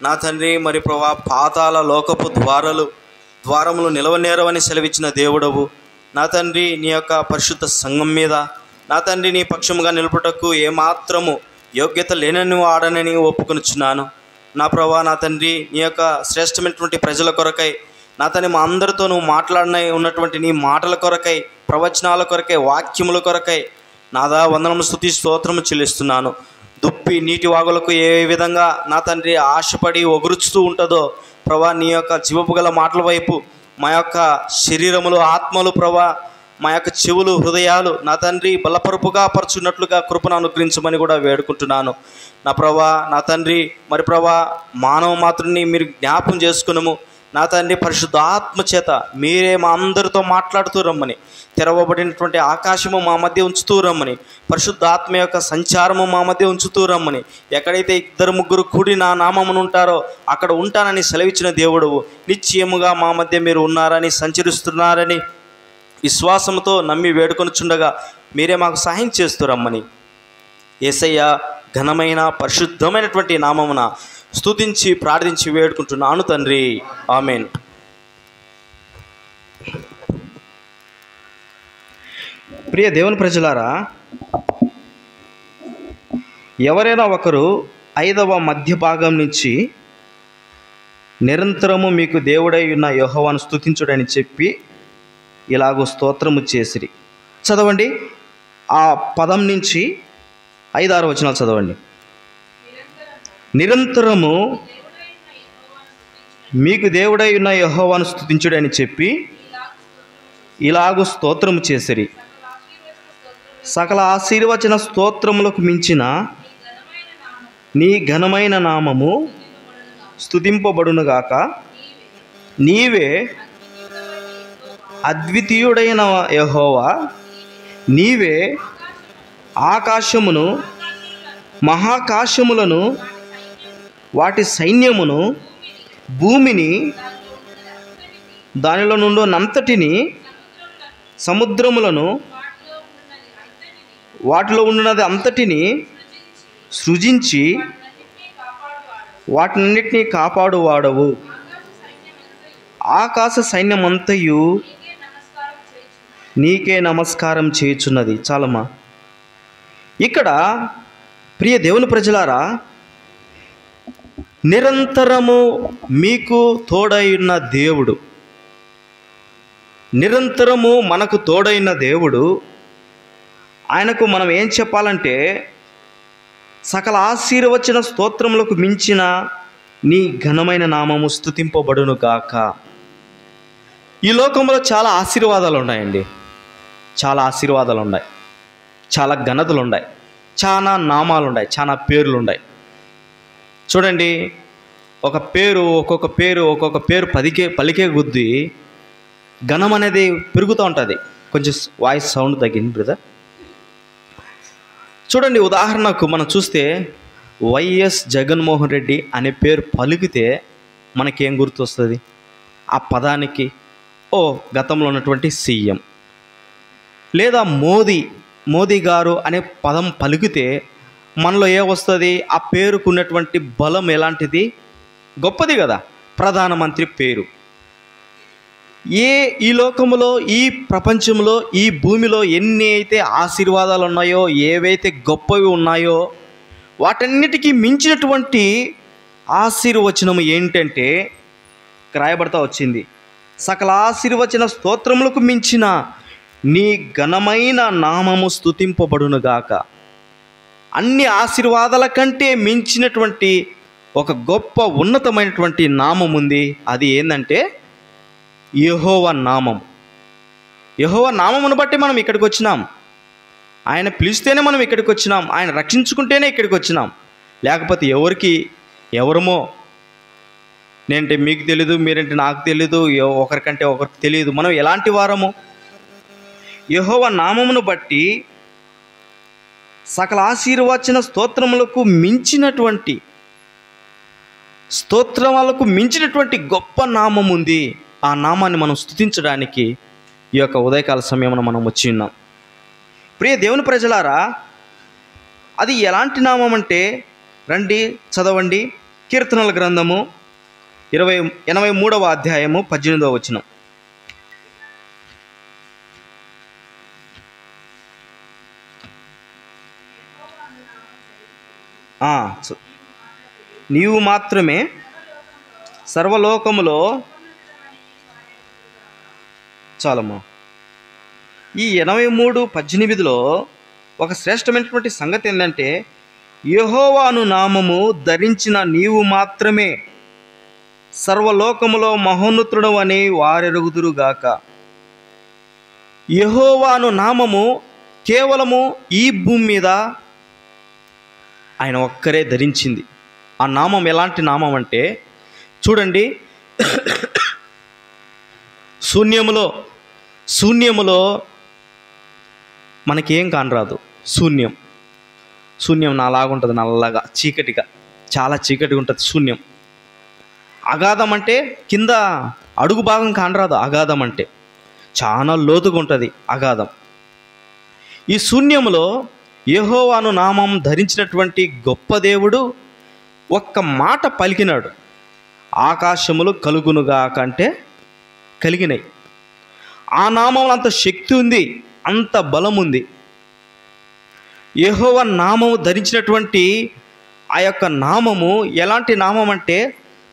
నా తండ్రి, మరి ప్రభా, పాతాళ లోకపు ద్వారములు నిలవనేరవని సెలవిచ్చిన దేవుడవు నా తండ్రి. నీ యొక్క పరిశుద్ధ సంఘం మీద నా తండ్రి నీ పక్షముగా నిలుపుటకు ఏమాత్రము యోగ్యత లేనని వాడనని ఒప్పుకొనుచున్నాను. నా ప్రభా, నా తండ్రి, నీ యొక్క శ్రేష్టమైనటువంటి ప్రజల కొరకై నా తండ్రి మా అందరితో నువ్వు మాట్లాడిన ఉన్నటువంటి నీ మాటల కొరకై, ప్రవచనాల కొరకై, వాక్యముల కొరకై నాదా వందనము, స్తుతి, స్తోత్రము చెల్లిస్తున్నాను. దుప్పి నీటి వాగులకు ఏ విధంగా నా తండ్రి ఆశపడి ఒగురుచుతూ ఉంటుందో ప్రభా, నీ యొక్క జీవపు గల మాటల వైపు మా యొక్క శరీరములు, ఆత్మలు ప్రభా, మా యొక్క చెవులు, హృదయాలు నా తండ్రి బలపరుపుగా పరచున్నట్లుగా కృపను అనుగ్రహించమని కూడా వేడుకుంటున్నాను. నా ప్రభా, నా తండ్రి, మరి ప్రభా, మానవ మాత్రుని మీరు జ్ఞాపం చేసుకునము నా తండ్రి. పరిశుద్ధ ఆత్మ చేత మీరే మా అందరితో మాట్లాడుతూ రమ్మని, తెరవబడినటువంటి ఆకాశము మా మధ్య ఉంచుతూ రమ్మని, పరిశుద్ధ ఆత్మ యొక్క సంచారము మా మధ్య ఉంచుతూ రమ్మని. ఎక్కడైతే 2-3 కూడి నా నామమును ఉంటారో అక్కడ ఉంటానని సెలవిచ్చిన దేవుడవు, నిశ్చయముగా మా మధ్య మీరు ఉన్నారని, సంచరిస్తున్నారని విశ్వాసంతో నమ్మి వేడుకొనుచుండగా మీరే మాకు సహాయం చేస్తూ రమ్మని యేసయ్య ఘనమైన పరిశుద్ధమైనటువంటి నామమున స్తుతించి ప్రార్థించి వేడుకుంటున్నాను తండ్రి. ఆమెన్. ప్రియ దేవుని ప్రజలారా, ఎవరైనా ఒకరు 5వ మధ్య భాగం నుంచి నిరంతరము మీకు దేవుడై ఉన్న యెహోవాను స్తుతించుడని చెప్పి ఇలాగూ స్తోత్రము చేసిరి. చదవండి, ఆ పదం నుంచి 5-6 వచనాలు చదవండి. నిరంతరము మీకు దేవుడై ఉన్న యెహోవాను స్తుతించుడని చెప్పి ఇలాగూ స్తోత్రము చేసిరి. సకల ఆశీర్వచన స్తోత్రములకు మించిన నీ ఘనమైన నామము స్తుతింపబడునుగాక. నీవే అద్వితీయుడైన యెహోవా నీవే ఆకాశమును మహాకాశములను వాటి సైన్యమును భూమిని దానిలో నుండినంతటిని సముద్రములను వాటిలో ఉన్నది అంతటిని సృజించి వాటినన్నిటినీ కాపాడువాడవు. ఆకాశ సైన్యమంతయు నీకే నమస్కారం చేయుచున్నది. చాలమ్మా. ఇక్కడ ప్రియ దేవుని ప్రజలారా, నిరంతరము మీకు తోడైన దేవుడు, నిరంతరము మనకు తోడైన దేవుడు, ఆయనకు మనం ఏం చెప్పాలంటే, సకల ఆశీర్వచన స్తోత్రములకు మించిన నీ ఘనమైన నామము స్తుతింపబడును గాక. ఈ లోకంలో చాలా ఆశీర్వాదాలు ఉన్నాయండి, చాలా ఆశీర్వాదాలు ఉన్నాయి, చాలా ఘనతలు ఉన్నాయి, చాలా నామాలు ఉన్నాయి, చాలా పేర్లు ఉన్నాయి. చూడండి, ఒక పేరు ఒక్కొక్క పేరు పలికే కొద్దీ ఘనం అనేది పెరుగుతూ ఉంటుంది. కొంచెం వాయిస్ సౌండ్ తగ్గింది బ్రదర్. చూడండి, ఉదాహరణకు మనం చూస్తే వైఎస్ జగన్మోహన్ రెడ్డి అనే పేరు పలికితే మనకేం గుర్తొస్తుంది? ఆ పదానికి గతంలో ఉన్నటువంటి సీఎం. లేదా మోదీ గారు అనే పదం పలికితే మనలో వస్తుంది? ఆ పేరుకున్నటువంటి బలం ఎలాంటిది? గొప్పది కదా, ప్రధానమంత్రి పేరు. ఈ లోకంలో, ఈ ప్రపంచంలో, ఈ భూమిలో ఎన్ని అయితే ఆశీర్వాదాలు ఉన్నాయో, ఏవైతే గొప్పవి ఉన్నాయో, వాటన్నిటికీ మించినటువంటి ఆశీర్వచనము ఏంటంటే రాయబడతా వచ్చింది, సకల ఆశీర్వచన స్తోత్రములకు మించిన నీ ఘనమైన నామము స్తుతింపబడునుగాక. అన్ని ఆశీర్వాదాల కంటే మించినటువంటి ఒక గొప్ప ఉన్నతమైనటువంటి నామం ఉంది. అది ఏంటంటే యెహోవా నామం. యెహోవా నామమును బట్టి మనం ఇక్కడికి వచ్చినాం. ఆయన పిలిస్తేనే మనం ఇక్కడికి వచ్చినాం. ఆయన రక్షించుకుంటేనే ఇక్కడికి వచ్చినాం. లేకపోతే ఎవరమో, నేనంటే మీకు తెలీదు, మీరంటే నాకు తెలీదు, ఒకరికంటే ఒకరికి తెలియదు, మనం ఎలాంటి వారము. యెహోవా నామమును బట్టి సకల ఆశీర్వచన స్తోత్రములకు మించినటువంటి గొప్ప నామం ఉంది. ఆ నామాన్ని మనం స్తుతించడానికి ఈ యొక్క ఉదయకాల సమయంలో మనం వచ్చి ఉన్నాం. ప్రియ దేవుని ప్రజలారా, అది ఎలాంటి నామం అంటే రండి చదవండి. కీర్తనల గ్రంథము 83వ అధ్యాయము 18వ వచనం. నీవు మాత్రమే సర్వలోకములో, చాలమ్మా. ఈ 83:18లో ఒక శ్రేష్టమైనటువంటి సంగతి ఏంటంటే, యెహోవాను నామము ధరించిన నీవు మాత్రమే సర్వలోకములో మహోన్నతుడు అని వారెరుగుదురుగాక. యెహోవాను నామము కేవలము ఈ భూమి మీద ఆయన ఒక్కరే ధరించింది. ఆ నామం ఎలాంటి నామం అంటే, చూడండి, శూన్యములో మనకేం కానరాదు. శూన్యం నాలాగుంటుంది, నల్లగా చీకటిగా, చాలా చీకటిగా ఉంటుంది శూన్యం. అగాధం అంటే కింద అడుగు భాగం కానరాదు. అగాధం అంటే చాలా లోతుగా ఉంటుంది అగాధం. ఈ శూన్యములో యెహోవాను నామం ధరించినటువంటి గొప్ప దేవుడు ఒక్క మాట పలికినాడు, ఆకాశములు కలుగునుగాక అంటే కలిగినాయి. ఆ నామంలో అంత శక్తి ఉంది, అంత బలం ఉంది. యెహోవా నామము ధరించినటువంటి ఆ యొక్క నామము ఎలాంటి నామం అంటే,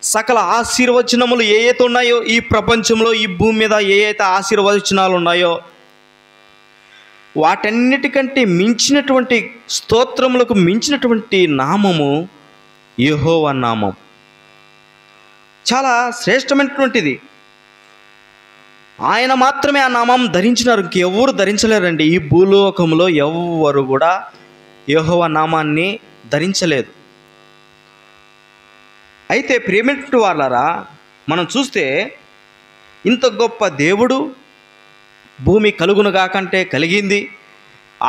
సకల ఆశీర్వచనములు ఏ అయితే ఉన్నాయో ఈ ప్రపంచంలో, ఈ భూమి మీద ఏ అయితే ఆశీర్వచనాలు ఉన్నాయో వాటన్నిటికంటే మించినటువంటి, స్తోత్రములకు మించినటువంటి నామము యెహోవా నామం. చాలా శ్రేష్టమైనటువంటిది. ఆయన మాత్రమే ఆ నామం ధరించినారు, ఇంకెవ్వరు ధరించలేరండి. ఈ భూలోకంలో ఎవ్వరు కూడా యెహోవా నామాన్ని ధరించలేదు. అయితే ప్రియమైనటువంటి వాళ్ళారా, మనం చూస్తే ఇంత గొప్ప దేవుడు, భూమి కలుగునుగాకంటే కలిగింది,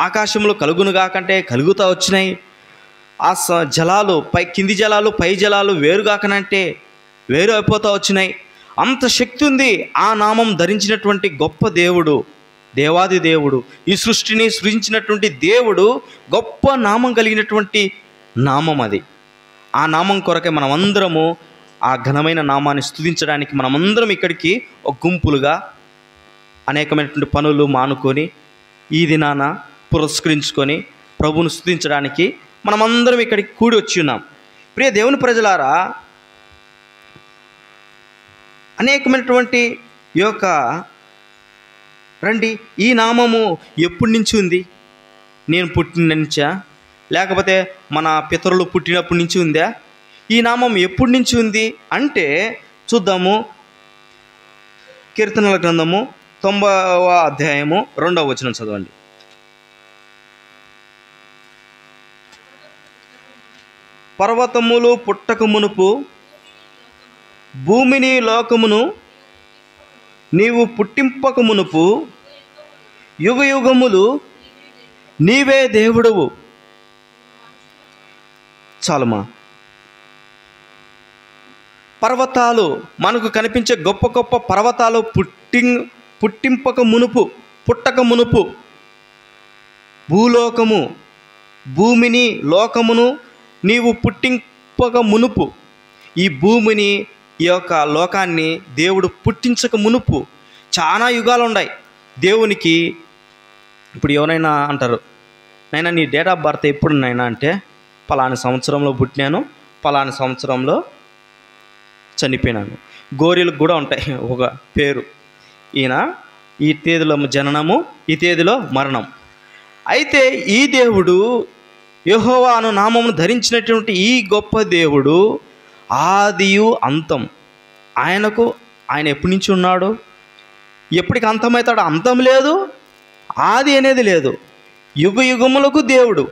ఆకాశంలో కలుగునుగాకంటే కలుగుతూ వచ్చినాయి. ఆ జలాలు కింది జలాలు పై జలాలు వేరుగాకనంటే వేరు అయిపోతూ వచ్చినాయి. అంత శక్తి ఉంది ఆ నామం ధరించినటువంటి గొప్ప దేవుడు, దేవాది దేవుడు, ఈ సృష్టిని సృజించినటువంటి దేవుడు. గొప్ప నామం కలిగినటువంటి నామం అది. ఆ నామం కొరకే మనమందరము ఆ ఘనమైన నామాన్ని స్తుతించడానికి మనమందరం ఇక్కడికి ఒక గుంపులుగా అనేకమైనటువంటి పనులు మానుకొని ఈ దినాన పురస్కరించుకొని ప్రభువును స్తుతించడానికి మనమందరం ఇక్కడికి కూడి వచ్చి ఉన్నాం. ప్రియ దేవుని ప్రజలారా, అనేకమైనటువంటి ఈ యొక్క రండి, ఈ నామము ఎప్పటి నుంచి ఉంది? నేను పుట్టిన నుంచా, లేకపోతే మన పితరులు పుట్టినప్పటి నుంచి ఉందా? ఈ నామం ఎప్పటి నుంచి ఉంది అంటే చూద్దాము. కీర్తనల గ్రంథము 90వ అధ్యాయము 2వ వచనం చదవండి. పర్వతములు పుట్టక మునుపు భూమిని లోకమును నీవు పుట్టింపక మునుపు యుగ యుగములు నీవే దేవుడవు. చాలుమా. పర్వతాలు మనకు కనిపించే గొప్ప గొప్ప పర్వతాలు పుట్టింపక మునుపు, పుట్టక మునుపు భూలోకము, భూమిని లోకమును నీవు పుట్టింపక మునుపు, ఈ భూమిని ఈ యొక్క లోకాన్ని దేవుడు పుట్టించక మునుపు చాలా యుగాలు ఉన్నాయి దేవునికి. ఇప్పుడు ఎవరైనా అంటారు, నైనా నీ డేట్ ఆఫ్ బర్త్ ఎప్పుడు నైనా అంటే, పలానా సంవత్సరంలో పుట్టినాను, పలానా సంవత్సరంలో చనిపోయినాను. గోరీలకు కూడా ఉంటాయి ఒక పేరు, ఈయన ఈ తేదీలో జననము, ఈ తేదీలో మరణం. అయితే ఈ దేవుడు యెహోవా అను నామమును ధరించినటువంటి ఈ గొప్ప దేవుడు ఆదియు అంతం. ఆయన ఎప్పటి నుంచి ఉన్నాడు, ఎప్పటికి అంతమవుతాడు? అంతం లేదు, ఆది అనేది లేదు. యుగ యుగములకు దేవుడు,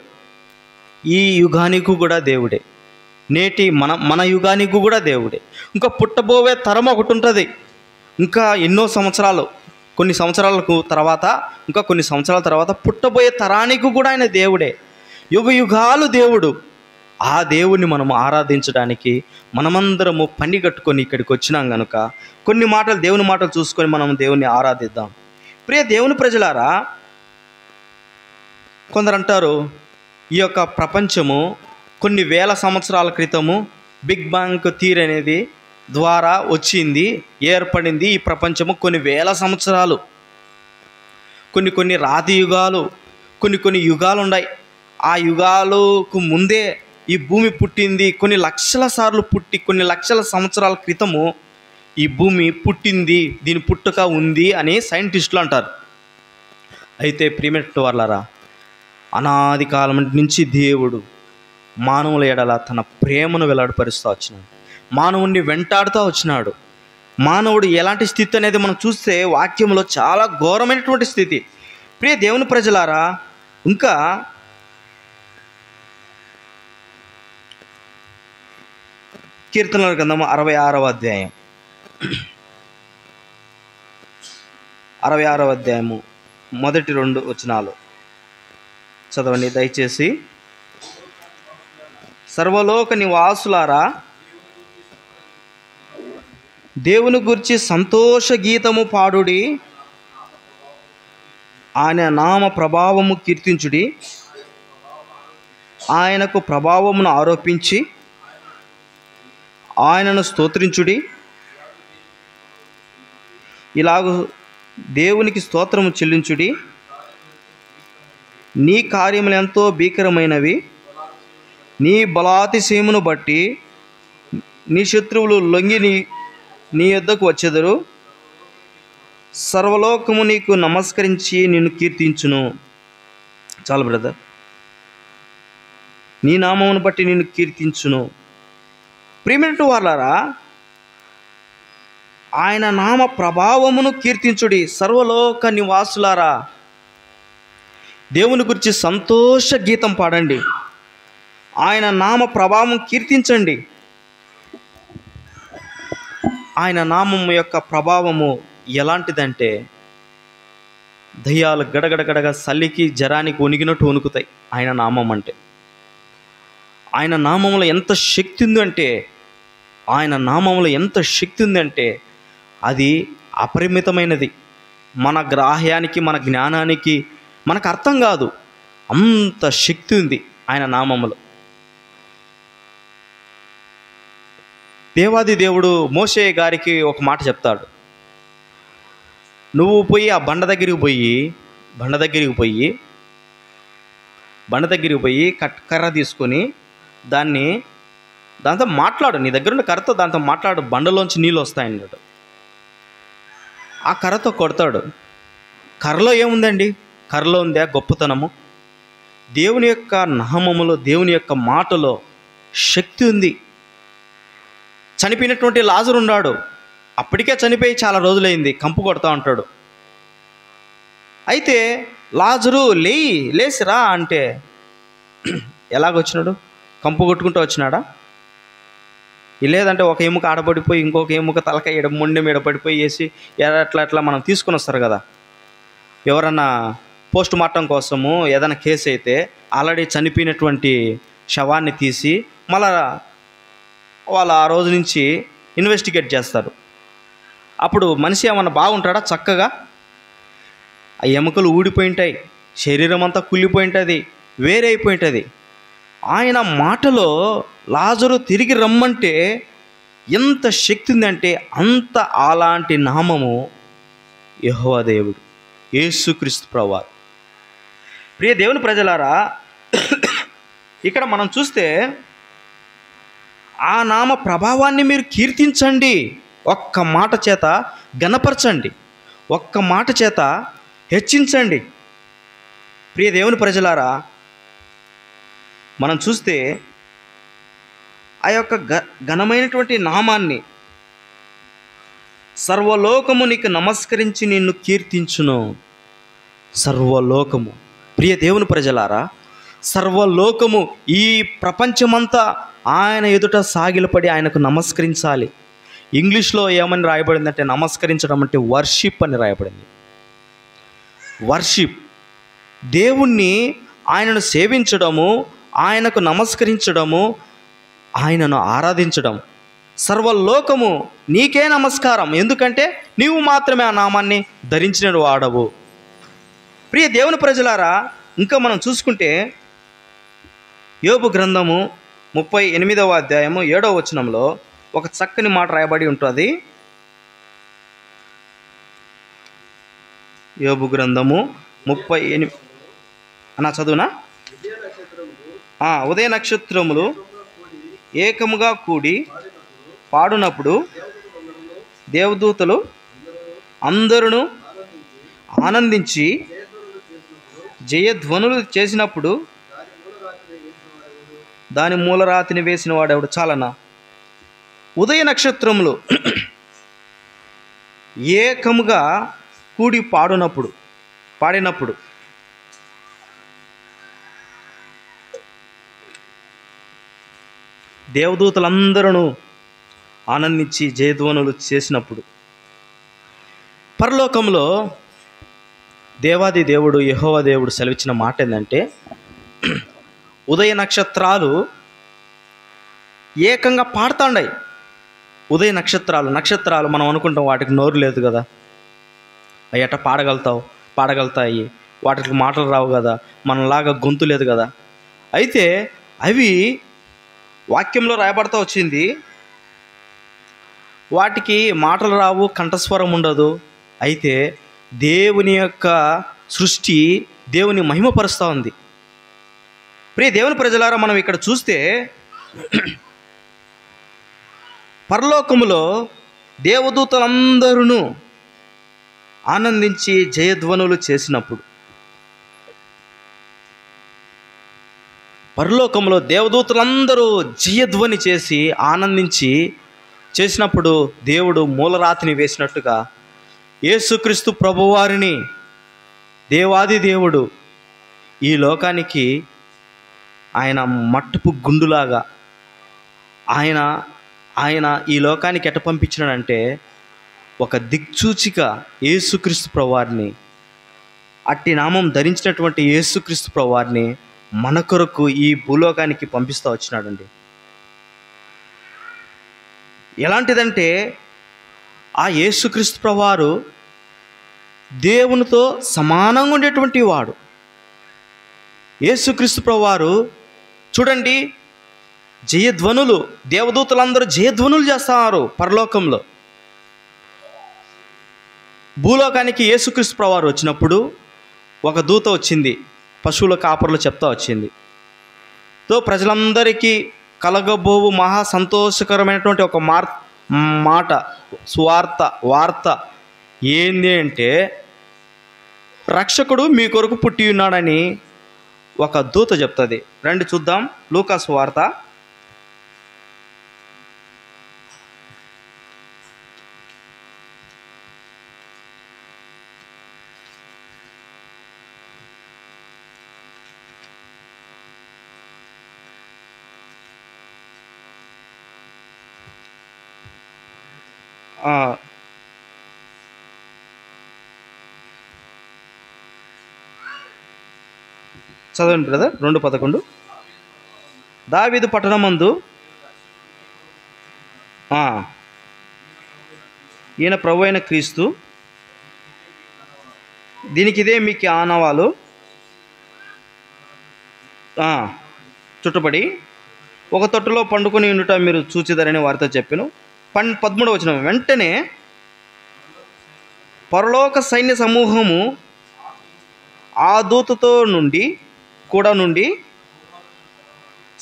ఈ యుగానికి కూడా దేవుడే, నేటి మన యుగానికి కూడా దేవుడే. ఇంకా పుట్టబోయే తరం ఒకటి ఉంటుంది, ఇంకా ఎన్నో సంవత్సరాలు, కొన్ని సంవత్సరాలకు తర్వాత, ఇంకా కొన్ని సంవత్సరాల తర్వాత పుట్టబోయే తరానికి కూడా ఆయన దేవుడే. యుగ యుగాలు దేవుడు. ఆ దేవుణ్ణి మనం ఆరాధించడానికి మనమందరము పని కట్టుకొని ఇక్కడికి వచ్చినాం కనుక కొన్ని మాటలు, దేవుని మాటలు చూసుకొని మనం దేవుణ్ణి ఆరాధిద్దాం. ప్రియ దేవుని ప్రజలారా, కొందరు అంటారు ఈ యొక్క ప్రపంచము కొన్ని వేల సంవత్సరాల క్రితము బిగ్ బ్యాంగ్ థియరీ అనేది ద్వారా వచ్చింది, ఏర్పడింది. ఈ ప్రపంచము కొన్ని వేల సంవత్సరాలు, కొన్ని రాతి యుగాలు, కొన్ని యుగాలు ఉన్నాయి. ఆ యుగాలకు ముందే ఈ భూమి పుట్టింది. కొన్ని లక్షల సార్లు పుట్టి, కొన్ని లక్షల సంవత్సరాల క్రితము ఈ భూమి పుట్టింది, దీని పుట్టుక ఉంది అని సైంటిస్టులు అంటారు. అయితే ప్రియమైన వాళ్ళారా, అనాది కాలం నుంచి దేవుడు మానవుల ఎడల తన ప్రేమను వెల్లడిపరుస్తూ వచ్చినాడు, మానవుణ్ణి వెంటాడుతూ వచ్చినాడు. మానవుడు ఎలాంటి స్థితి అనేది మనం చూస్తే వాక్యంలో చాలా ఘోరమైనటువంటి స్థితి. ప్రియ దేవుని ప్రజలారా, ఇంకా కీర్తనల గ్రంథము 66వ అధ్యాయం 66వ అధ్యాయము మొదటి 2 వచనాలు చదవండి దయచేసి. సర్వలోక నివాసులారా, దేవుని గురించి సంతోష గీతము పాడుడి, ఆయన నామ ప్రభావము కీర్తించుడి, ఆయనకు ప్రభావమును ఆరోపించి ఆయనను స్తోత్రించుడి. ఇలాగూ దేవునికి స్తోత్రము చెల్లించుడి. నీ కార్యములు ఎంతో భీకరమైనవి, నీ బలాతిశయమును బట్టి నీ శత్రువులు లొంగి నీ యొద్దకు వచ్చెదరు. సర్వలోకము నీకు నమస్కరించి నిన్ను కీర్తించును. చాలు బ్రదర్. నీ నామమును బట్టి నిన్ను కీర్తించును. ప్రియమైన వాళ్ళారా, ఆయన నామ ప్రభావమును కీర్తించుడి. సర్వలోక నివాసులారా, దేవుని గురించి సంతోష గీతం పాడండి, ఆయన నామ ప్రభావం కీర్తించండి. ఆయన నామము యొక్క ప్రభావము ఎలాంటిదంటే, దయ్యాలు గడగడగడగా సల్లికి జరానికి వణిగినట్టు వణుకుతాయి ఆయన నామం అంటే. ఆయన నామంలో ఎంత శక్తి ఉందంటే అది అపరిమితమైనది. మన గ్రాహ్యానికి, మన జ్ఞానానికి మనకు అర్థం కాదు, అంత శక్తి ఉంది ఆయన నామములో. దేవాది దేవుడు మోషే గారికి ఒక మాట చెప్తాడు, నువ్వు పోయి ఆ బండ దగ్గరికి పోయి కర్ర తీసుకొని దాంతో మాట్లాడు, నీ దగ్గర ఉన్న కర్రతో దాంతో మాట్లాడు, బండలోంచి నీళ్ళు వస్తాయన్నాడు. ఆ కర్రతో కొడతాడు. కర్రలో ఏముందండి? కర్రలో ఉందా గొప్పతనము? దేవుని యొక్క నామములో, దేవుని యొక్క మాటలో శక్తి ఉంది. చనిపోయినటువంటి లాజరు ఉన్నాడు, అప్పటికే చనిపోయి చాలా రోజులైంది, కంపు కొడతా ఉంటాడు. అయితే లాజరు లేచిరా అంటే ఎలాగొచ్చినాడు? కంపు కొట్టుకుంటూ వచ్చినాడా? లేదంటే ఒక ఎముక ఆడపడిపోయి ఇంకొక ఎముక తలకాయ మొండెం ఎడపడిపోయి వేసి అట్లా మనం తీసుకుని వస్తారు కదా. ఎవరన్నా పోస్ట్ మార్టం కోసము ఏదైనా కేసు అయితే ఆల్రెడీ చనిపోయినటువంటి శవాన్ని తీసి మళ్ళా వాళ్ళు ఆ రోజు నుంచి ఇన్వెస్టిగేట్ చేస్తారు. అప్పుడు మనిషి ఏమన్నా బాగుంటాడా? చక్కగా ఆ ఎముకలు ఊడిపోయి ఉంటాయి, శరీరం అంతా కుళ్ళిపోయి ఉంటుంది, వేరే అయిపోయి ఉంటుంది. ఆయన మాటలో లాజరు తిరిగి రమ్మంటే ఎంత శక్తి ఉందంటే అంత అలాంటి నామము యెహోవా దేవుడు, యేసుక్రీస్తు ప్రభువారు. ప్రియ దేవుని ప్రజలారా, ఇక్కడ మనం చూస్తే ఆ నామ ప్రభావాన్ని మీరు కీర్తించండి, ఒక్క మాట చేత గణపరచండి, ఒక్క మాట చేత హెచ్చించండి. ప్రియ దేవుని ప్రజలారా, మనం చూస్తే ఆ యొక్క ఘనమైనటువంటి నామాన్ని సర్వలోకము నీకు నమస్కరించి నిన్ను కీర్తించును. సర్వలోకము, ప్రియ దేవుని ప్రజలారా, సర్వలోకము, ఈ ప్రపంచమంతా ఆయన ఎదుట సాగిలపడి ఆయనకు నమస్కరించాలి. ఇంగ్లీష్లో ఏమని రాయబడిందంటే నమస్కరించడం అంటే వర్షిప్ అని రాయబడింది. వర్షిప్, దేవుణ్ణి ఆయనను సేవించడము, ఆయనకు నమస్కరించడము, ఆయనను ఆరాధించడం. సర్వలోకము నీకే నమస్కారం, ఎందుకంటే నీవు మాత్రమే ఆ నామాన్ని ధరించిన వాడవు. ప్రియ దేవుని ప్రజలారా, ఇంకా మనం చూసుకుంటే యోబు గ్రంథము 38వ అధ్యాయము 7వ వచనంలో ఒక చక్కని మాట రాయబడి ఉంటుంది. యోబు గ్రంథము 38 అన్నా చదువునా? ఉదయ నక్షత్రములు ఏకముగా కూడి పాడునప్పుడు దేవదూతలు అందరూ ఆనందించి జయధ్వనులు చేసినప్పుడు దాని మూలరాతిని వేసిన వాడెవడు? చాలన్నా. ఉదయ నక్షత్రములు ఏకముగా కూడి పాడినప్పుడు దేవదూతలందరూ ఆనందించి జయధ్వనులు చేసినప్పుడు, పరలోకంలో దేవాది దేవుడు యెహోవా దేవుడు సెలవిచ్చిన మాట ఏంటంటే, ఉదయ నక్షత్రాలు ఏకంగా పాడుతాండాయి. ఉదయ నక్షత్రాలు మనం అనుకుంటాం వాటికి నోరు లేదు కదా, అవి ఎట్ట పాడగలుగుతాయి, వాటికి మాటలు రావు కదా, మనలాగా గొంతు లేదు కదా. అయితే అవి వాక్యంలో రాయబడతా వచ్చింది, వాటికి మాటలు రావు, కంఠస్వరం ఉండదు. అయితే దేవుని యొక్క సృష్టి దేవుని మహిమపరుస్తూ ఉంది. ప్రియ దేవుని ప్రజలారా, మనం ఇక్కడ చూస్తే పరలోకములో దేవదూతలందరూ ఆనందించి జయధ్వనులు చేసినప్పుడు, పరలోకంలో దేవదూతలందరూ జయధ్వని చేసి ఆనందించి చేసినప్పుడు దేవుడు మూలరాతిని వేసినట్టుగా యేసుక్రీస్తు ప్రభువారిని దేవాది దేవుడు ఈ లోకానికి ఆయన మట్టుపు గుండులాగా ఆయన ఈ లోకానికి ఎట్ట పంపించినాడంటే ఒక దిక్సూచిగా యేసుక్రీస్తు ప్రభువారిని అట్టి నామం ధరించినటువంటి యేసుక్రీస్తు ప్రభువారిని మన కొరకు ఈ భూలోకానికి పంపిస్తూ వచ్చినాడండి. ఎలాంటిదంటే ఆ యేసుక్రీస్తు ప్రభువారు దేవునితో సమానంగా ఉండేటువంటి వాడు. యేసుక్రీస్తు ప్రభువారు చూడండి, జయధ్వనులు, దేవదూతలందరూ జయధ్వనులు చేస్తున్నారు పరలోకంలో. భూలోకానికి యేసుక్రీస్తు ప్రభువారు వచ్చినప్పుడు ఒక దూత వచ్చింది, పశువుల కాపర్లు చెప్తా వచ్చింది. ప్రజలందరికీ కలగబోవు మహా సంతోషకరమైనటువంటి ఒక మాట, వార్త ఏంది అంటే, రక్షకుడు మీ కొరకు పుట్టి ఉన్నాడని ఒక దూత చెప్తుంది. రండి చూద్దాం, లూకా సువార్త 2 చదవండి బ్రదర్. 2:11 దావీదు పట్టణమందు ఈయన ప్రభు అయిన క్రీస్తు, దీనికి ఇదే మీకు ఆనవాలు, చుట్టుపడి ఒక తొట్టులో పండుకొని ఉండుట మీరు చూచిదరని వారితో చెప్పాను. 13వ వచనం, వెంటనే పరలోక సైన్య సమూహము ఆ దూతతో నుండి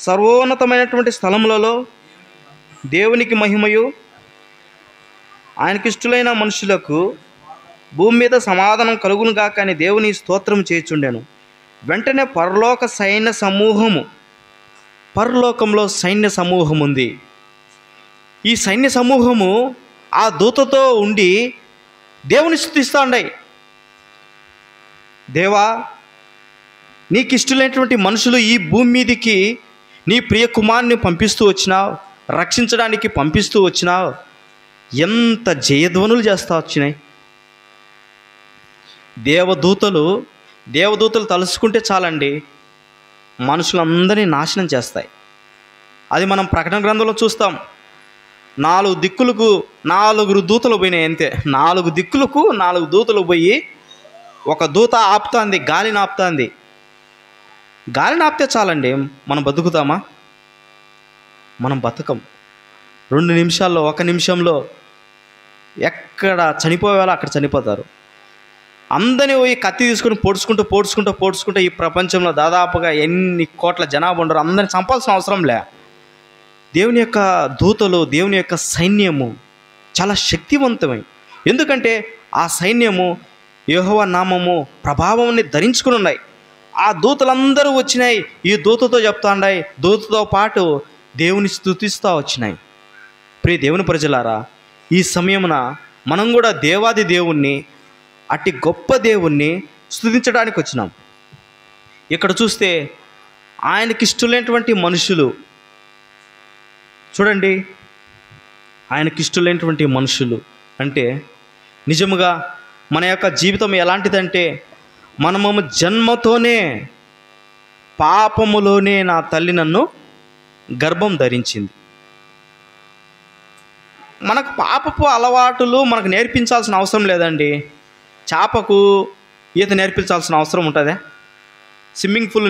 సర్వోన్నతమైనటువంటి స్థలములలో దేవునికి మహిమయు ఆయనకిష్టులైన మనుషులకు భూమి మీద సమాధానం కలుగును గాక అని దేవుని స్తోత్రం చేయుచుండెను. వెంటనే పరలోకంలో సైన్య సమూహం ఉంది. ఈ సైన్య సమూహము ఆ దూతతో ఉండి దేవుని స్తుతిస్తూ ఉన్నాయి. దేవా, నీకు ఇష్టమైనటువంటి మనుషులు ఈ భూమి మీదికి నీ ప్రియ కుమారుని పంపిస్తూ వచ్చినావు, రక్షించడానికి పంపిస్తూ వచ్చినావు. ఎంత జయధ్వనులు చేస్తూ వచ్చినాయి. దేవదూతలు తలుసుకుంటే చాలండి, మనుషులందరినీ నాశనం చేస్తాయి. అది మనం ప్రకటన గ్రంథంలో చూస్తాం. 4 దిక్కులకు 4 దూతలు పోయినాయి అంతే. 4 దిక్కులకు 4 దూతలు పోయి ఒక దూత ఆపుతుంది, గాలిని ఆపుతుంది. గాలిని ఆపితే చాలండి, మనం బతుకుతామా? మనం బతకం. 2 నిమిషాల్లో, 1 నిమిషంలో ఎక్కడ చనిపోయేవాళ్ళో అక్కడ చనిపోతారు. అందరినీ పోయి కత్తి తీసుకొని పోడ్చుకుంటూ ఈ ప్రపంచంలో దాదాపుగా ఎన్ని కోట్ల జనాభా ఉండరు, అందరిని చంపాల్సిన అవసరం లే. దేవుని యొక్క దూతలు, దేవుని యొక్క సైన్యము చాలా శక్తివంతమై, ఎందుకంటే ఆ సైన్యము యెహోవా నామము ప్రభావాన్ని ధరించుకుని ఉన్నాయి. ఆ దూతలందరూ వచ్చినాయి, ఈ దూతతో చెప్తా ఉన్నాయి, దూతతో పాటు దేవుని స్తుతిస్తూ వచ్చినాయి. ప్రియ దేవుని ప్రజలారా, ఈ సమయమున మనం కూడా దేవాది దేవుణ్ణి, అట్టి గొప్ప దేవుణ్ణి స్తుతించడానికి వచ్చినాం. ఇక్కడ చూస్తే ఆయనకిష్టులైనటువంటి మనుషులు చూడండి. ఆయనకిష్టులైనటువంటి మనుషులు అంటే నిజముగా మన యొక్క జీవితం ఎలాంటిదంటే, మనము జన్మతోనే పాపములోనే నా తల్లి నన్ను గర్భం ధరించింది. మనకు పాపపు అలవాటులు మనకు నేర్పించాల్సిన అవసరం లేదండి. చేపకు ఈత నేర్పించాల్సిన అవసరం ఉంటుందా? స్విమ్మింగ్ పూల్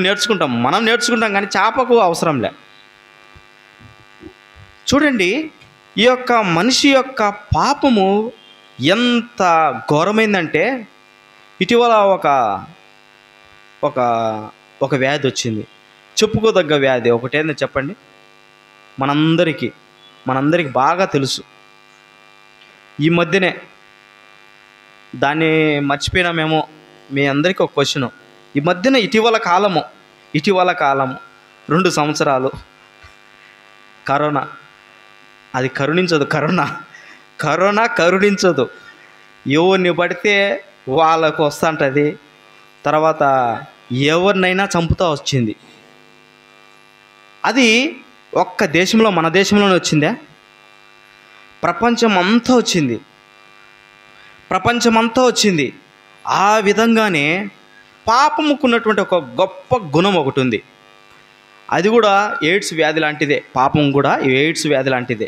మనం నేర్చుకుంటాం కానీ చేపకు అవసరం లే. చూడండి, ఈ యొక్క మనిషి యొక్క పాపము ఎంత ఘోరమైందంటే, ఇటీవల ఒక వ్యాధి వచ్చింది, చెప్పుకోదగ్గ వ్యాధి. ఒకటేందో చెప్పండి, మనందరికీ బాగా తెలుసు. ఈ మధ్యనే దాన్ని మర్చిపోయినామేమో. మీ అందరికీ ఒక క్వశ్చను. ఈ మధ్యన ఇటీవల కాలము 2 సంవత్సరాలు కరోనా. అది కరుణించదు. కరోనా కరుణించదు. ఎవరిని పడితే వాళ్ళకు వస్తుంటుంది, తర్వాత ఎవరినైనా చంపుతూ వచ్చింది. అది ఒక్క దేశంలో, మన దేశంలోనే వచ్చిందే? ప్రపంచమంతా వచ్చింది. ఆ విధంగానే పాపముకున్నటువంటి ఒక గొప్ప గుణం ఒకటి ఉంది. అది కూడా ఎయిడ్స్ వ్యాధి లాంటిదే. పాపం కూడా ఎయిడ్స్ వ్యాధి లాంటిదే.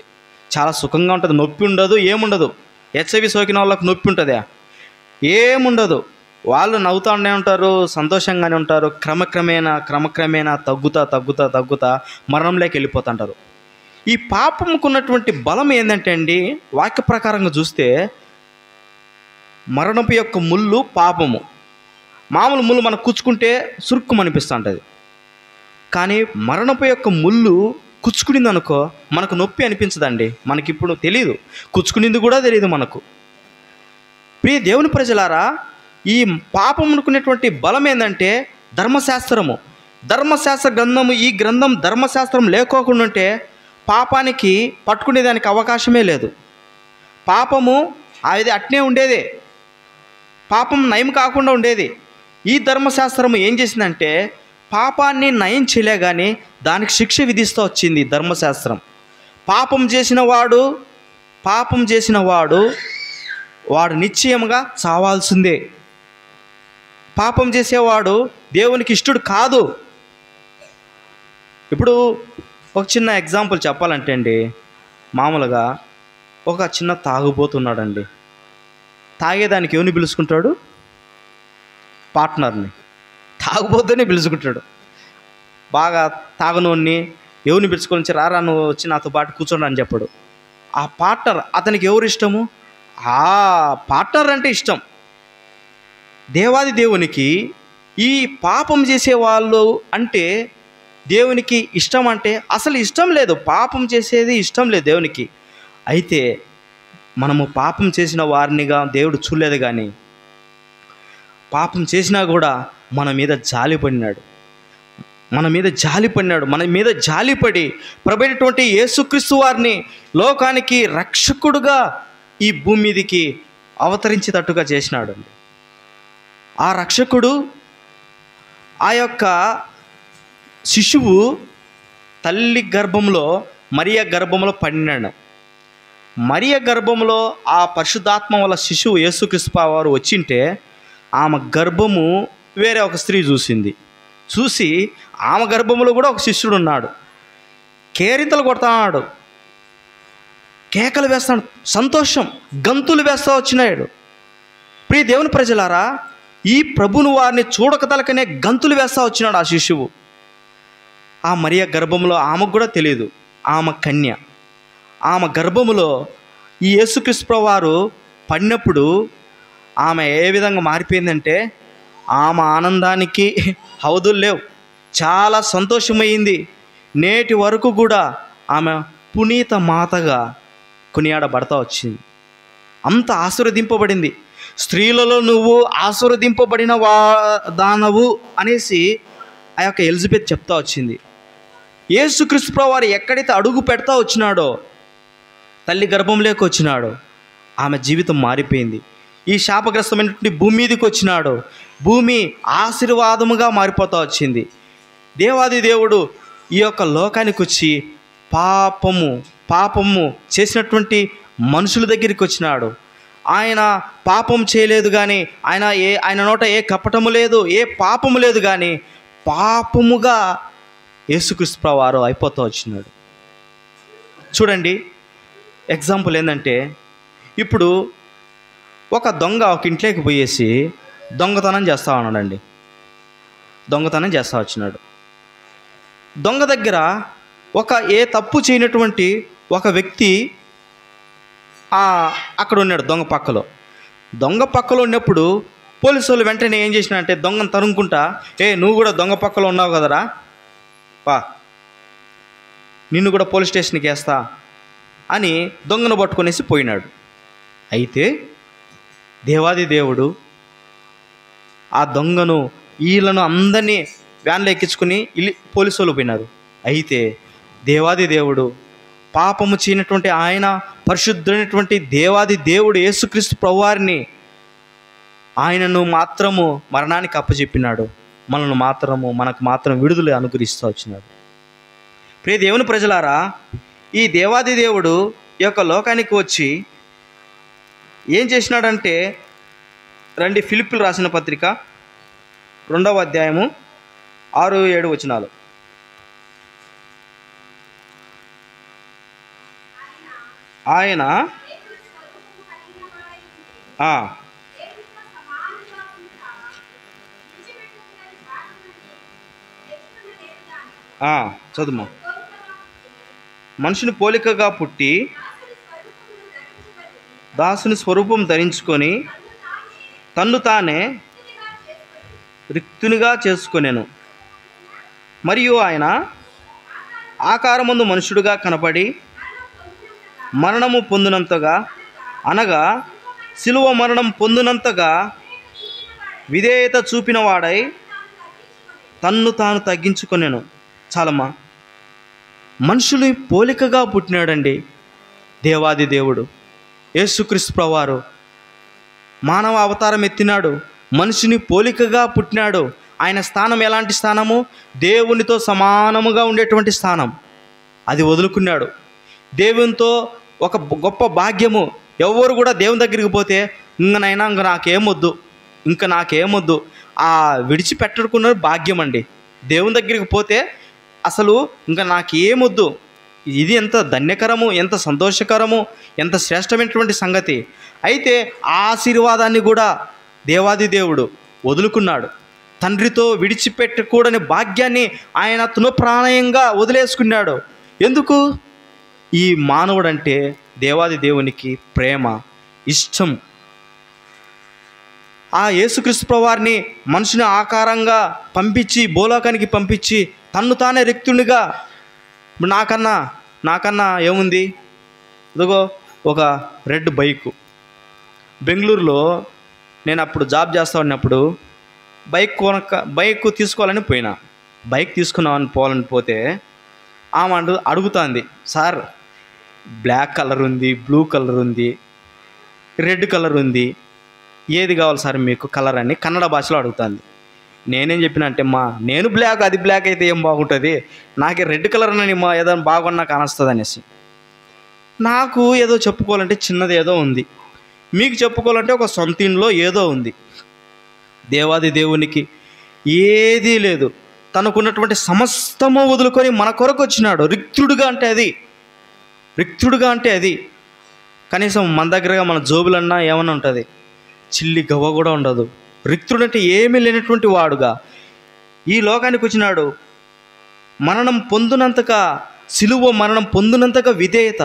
చాలా సుఖంగా ఉంటుంది, నొప్పి ఉండదు, ఏముండదు. హెచ్ఐవి సోకిన వాళ్ళకి నొప్పి ఉంటుందా? ఏముండదు. వాళ్ళు నవ్వుతూనే ఉంటారు, సంతోషంగానే ఉంటారు. క్రమక్రమేణా తగ్గుతా మరణంలోకి వెళ్ళిపోతుంటారు. ఈ పాపముకున్నటువంటి బలం ఏంటంటే అండి, వాక్య ప్రకారంగా చూస్తే మరణపు యొక్క ముళ్ళు పాపము. మామూలు ముళ్ళు మనకు కుచ్చుకుంటే సురుక్కు అనిపిస్తూ ఉంటుంది. కానీ మరణపు యొక్క ముళ్ళు కుచ్చుకునింది అనుకో మనకు నొప్పి అనిపించదండి. మనకిప్పుడు తెలియదు, కుచ్చుకునింది కూడా తెలియదు మనకు. ప్రియ దేవుని ప్రజలారా, ఈ పాపం అనుకునేటువంటి బలం ఏంటంటే ధర్మశాస్త్ర గ్రంథము. ఈ గ్రంథం ధర్మశాస్త్రం లేకోకుండా ఉంటే పాపానికి పట్టుకునేదానికి అవకాశమే లేదు. పాపము అది అట్నే ఉండేదే, పాపం నయం కాకుండా ఉండేది. ఈ ధర్మశాస్త్రము ఏం చేసిందంటే పాపాన్ని నయం చేయలే కానీ దానికి శిక్ష విధిస్తూ వచ్చింది ధర్మశాస్త్రం. పాపం చేసిన వాడు నిశ్చయంగా చావాల్సిందే. పాపం చేసేవాడు దేవునికి ఇష్టడు కాదు. ఇప్పుడు ఒక చిన్న ఎగ్జాంపుల్ చెప్పాలంటే అండి, మామూలుగా ఒక చిన్న తాగుబోతున్నాడండి. తాగేదానికి ఎవరిని పిలుచుకుంటాడు? పార్ట్నర్ని. తాగుబోతూనే పిలుచుకుంటాడు. బాగా తాగనోన్ని ఎవరిని పిలుచుకొని రారా నువ్వు వచ్చి నాతో పాటు కూర్చోండి అని చెప్పాడు. ఆ పార్ట్నర్ అతనికి ఎవరు ఇష్టము? ఆ పార్ట్నర్ అంటే ఇష్టం. దేవాది దేవునికి ఈ పాపం చేసేవాళ్ళు అంటే దేవునికి ఇష్టం అంటే అసలు ఇష్టం లేదు. పాపం చేసేది ఇష్టం లేదు దేవునికి. అయితే మనము పాపం చేసిన వారినిగా దేవుడు చూడలేదు, కానీ పాపం చేసినా కూడా మన మీద జాలిపడినాడు. మన మీద జాలిపడి ప్రభువైనటువంటి యేసుక్రీస్తు వారిని లోకానికి రక్షకుడుగా ఈ భూమి మీదకి అవతరించేటట్టుగా చేసినాడు. ఆ రక్షకుడు, ఆ యొక్క శిశువు తల్లి గర్భంలో, మరియ గర్భంలో పడినాడు. మరియ గర్భంలో ఆ పరిశుద్ధాత్మ వల్ల శిశువు యేసుక్రీస్తు వారు వచ్చింటే ఆమె గర్భము వేరే ఒక స్త్రీ చూసి ఆమె గర్భంలో కూడా ఒక శిష్యుడు ఉన్నాడు. కేరింతలు కొడతాడు, కేకలు వేస్తాడు, సంతోషం గంతులు వేస్తూ వచ్చినాడు. ప్రియ దేవుని ప్రజలారా, ఈ ప్రభుని వారిని చూడకతలకనే గంతులు వేస్తూ వచ్చినాడు ఆ శిశువు. ఆ మరియ గర్భంలో ఆమెకు కూడా తెలియదు, ఆమె కన్య. ఆమె గర్భములో ఈ యేసుక్రీస్తు వారు పడినప్పుడు ఆమె ఏ విధంగా మారిపోయిందంటే ఆమె ఆనందానికి హౌదులు లేవు, చాలా సంతోషమైంది. నేటి వరకు కూడా ఆమె పునీత మాతగా కొనియాడబడతా వచ్చింది. అంత ఆశీర్వదింపబడింది. స్త్రీలలో నువ్వు ఆశీర్వదింపబడిన దానవు అనేసి ఆ యొక్క ఎలిజబెత్ చెప్తా వచ్చింది. యేసుక్రీస్తు వారు ఎక్కడైతే అడుగు పెడతా వచ్చినాడో, తల్లి గర్భంలోకి వచ్చినాడో, ఆమె జీవితం మారిపోయింది. ఈ శాపగ్రస్తమైనటువంటి భూమి మీదకి వచ్చినాడు, భూమి ఆశీర్వాదముగా మారిపోతూ వచ్చింది. దేవాది దేవుడు ఈ యొక్క లోకానికి వచ్చి పాపము చేసినటువంటి మనుషుల దగ్గరికి వచ్చినాడు. ఆయన పాపం చేయలేదు, కానీ ఆయన నోట ఏ కపటము లేదు, ఏ పాపము లేదు, కానీ పాపముగా యేసుక్రీస్తు వారు అయిపోతూ వచ్చినాడు. చూడండి, ఎగ్జాంపుల్ ఏంటంటే, ఇప్పుడు ఒక దొంగ ఒక ఇంట్లోకి పోయేసి దొంగతనం చేస్తూ ఉన్నాడండి. దొంగతనం చేస్తూ వచ్చినాడు. దొంగ దగ్గర ఏ తప్పు చేయనటువంటి ఒక వ్యక్తి అక్కడ ఉన్నాడు. దొంగ పక్కలో ఉన్నప్పుడు పోలీసు వాళ్ళు వెంటనే ఏం చేసినారంటే దొంగను తరుముకుంటా, నువ్వు కూడా దొంగ పక్కలో ఉన్నావు కదరా, నిన్ను కూడా పోలీస్ స్టేషన్కి వేస్తా అని దొంగను పట్టుకొనేసి పోయినాడు. అయితే దేవాది దేవుడు ఆ దొంగను, వీళ్ళను అందరినీ వ్యాన్లో ఎక్కించుకుని పోలీసు వాళ్ళు పోయినారు. అయితే దేవాది దేవుడు పాపము చేయనటువంటి ఆయన, పరిశుద్ధుడైనటువంటి దేవాది దేవుడు యేసుక్రీస్తు ప్రభువారిని ఆయనను మాత్రము మరణానికి అప్పచెప్పినాడు. మనకు మాత్రం విడుదల అనుగ్రహిస్తూ వచ్చినాడు. ప్రియ దేవుని ప్రజలారా, ఈ దేవాది దేవుడు ఈ యొక్క లోకానికి వచ్చి ఏం చేసినాడంటే, రండి ఫిలిప్పీయులకు రాసిన పత్రిక 2వ అధ్యాయము 6-7 వచనాలు. ఆయన చదువు. మనుషుని పోలికగా పుట్టి దాసుని స్వరూపం ధరించుకొని తన్ను తానే రిక్తునిగా చేసుకొనెను. మరియు ఆయన ఆకారమందు మనుషుడుగా కనపడి మరణము పొందినంతగా, అనగా శిలువ మరణం పొందినంతగా విధేయత చూపిన వాడై తన్ను తాను తగ్గించుకొనెను. చాలమ్మా. మనుషుని పోలికగా పుట్టినాడండి దేవాది దేవుడు యేసుక్రీస్తు ప్రభువారు. మానవ అవతారం ఎత్తినాడు, మనిషిని పోలికగా పుట్టినాడు. ఆయన స్థానం ఎలాంటి స్థానము? దేవునితో సమానముగా ఉండేటువంటి స్థానం. అది వదులుకున్నాడు. దేవునితో ఒక గొప్ప భాగ్యము. ఎవరు కూడా దేవుని దగ్గరికి పోతే ఇంకనైనా ఇంక నాకేమొద్దు ఆ విడిచిపెట్టుకున్న భాగ్యం అండి. దేవుని దగ్గరికి పోతే అసలు ఇంకా నాకేమొద్దు. ఇది ఎంత ధన్యకరము, ఎంత సంతోషకరము, ఎంత శ్రేష్టమైనటువంటి సంగతి. అయితే ఆ ఆశీర్వాదాన్ని కూడా దేవాది దేవుడు వదులుకున్నాడు. తండ్రితో విడిచిపెట్టకూడని భాగ్యాన్ని ఆయన తృణప్రాణయంగా వదిలేసుకున్నాడు. ఎందుకు? ఈ మానవుడంటే దేవాది దేవునికి ప్రేమ, ఇష్టం. ఆ యేసుక్రీస్తు ప్రభువారిని మనుషుని ఆకారంగా పంపించి, భూలోకానికి పంపించి తన్ను తానే రిక్తునిగా, నాకన్నా ఏముంది, ఇదిగో ఒక రెడ్ బైకు. బెంగళూరులో నేను అప్పుడు జాబ్ చేస్తా ఉన్నప్పుడు బైక్ తీసుకోవాలని పోయినా. బైక్ తీసుకున్నామని పోతే ఆమె అడుగుతుంది, సార్ బ్లాక్ కలర్ ఉంది, బ్లూ కలర్ ఉంది, రెడ్ కలర్ ఉంది, ఏది కావాలి సార్ మీకు కలర్ అని కన్నడ భాషలో అడుగుతుంది. నేనేం చెప్పిన అంటే, నేను బ్లాక్, అది బ్లాక్ అయితే ఏం బాగుంటుంది, నాకు రెడ్ కలర్ అని ఏదైనా బాగున్నా కానొస్తుంది అనేసి. నాకు ఏదో చెప్పుకోవాలంటే చిన్నది ఏదో ఉంది, మీకు చెప్పుకోవాలంటే ఒక సొంత ఇంట్లో ఏదో ఉంది. దేవాది దేవునికి ఏదీ లేదు. తనకున్నటువంటి సమస్తము వదులుకొని మన కొరకు వచ్చినాడు. రిక్తుడుగా అంటే అది. కనీసం మన దగ్గరగా మన జోబులన్నా ఏమన్నా ఉంటుంది, చిల్లి గవ్వ కూడా ఉండదు. రిక్తుడు అంటే ఏమీ లేనటువంటి వాడుగా ఈ లోకానికి వచ్చినాడు. మరణం పొందినంతగా, సిలువ మరణం పొందినంతగా విధేయత.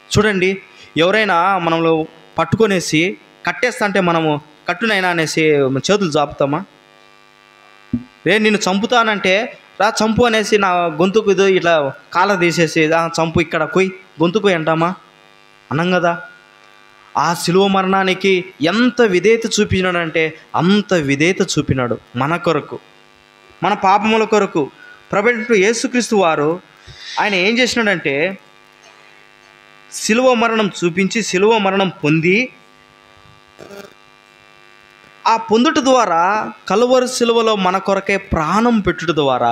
చూడండి, ఎవరైనా మనలో పట్టుకొనేసి కట్టేస్తా అంటే మనము కట్టునైనా అనేసి చేతులు చాపుతామా? నిన్ను చంపుతానంటే రా చంపు అనేసి నా గొంతుకు ఇట్లా కాళ్ళ తీసేసి చంపు, ఇక్కడ కొయ్యి, గొంతుకు అంటామా? అనం కదా. ఆ శిలువ మరణానికి ఎంత విధేయత చూపినాడంటే అంత విధేయత చూపినాడు మన కొరకు, మన పాపముల కొరకు. ప్రభువైన యేసుక్రీస్తు వారు ఆయన ఏం చేసినాడంటే శిలువ మరణం చూపించి, శిలువ మరణం పొంది, ఆ పొందుట ద్వారా కలువరి శిలువలో మన కొరకే ప్రాణం పెట్టుట ద్వారా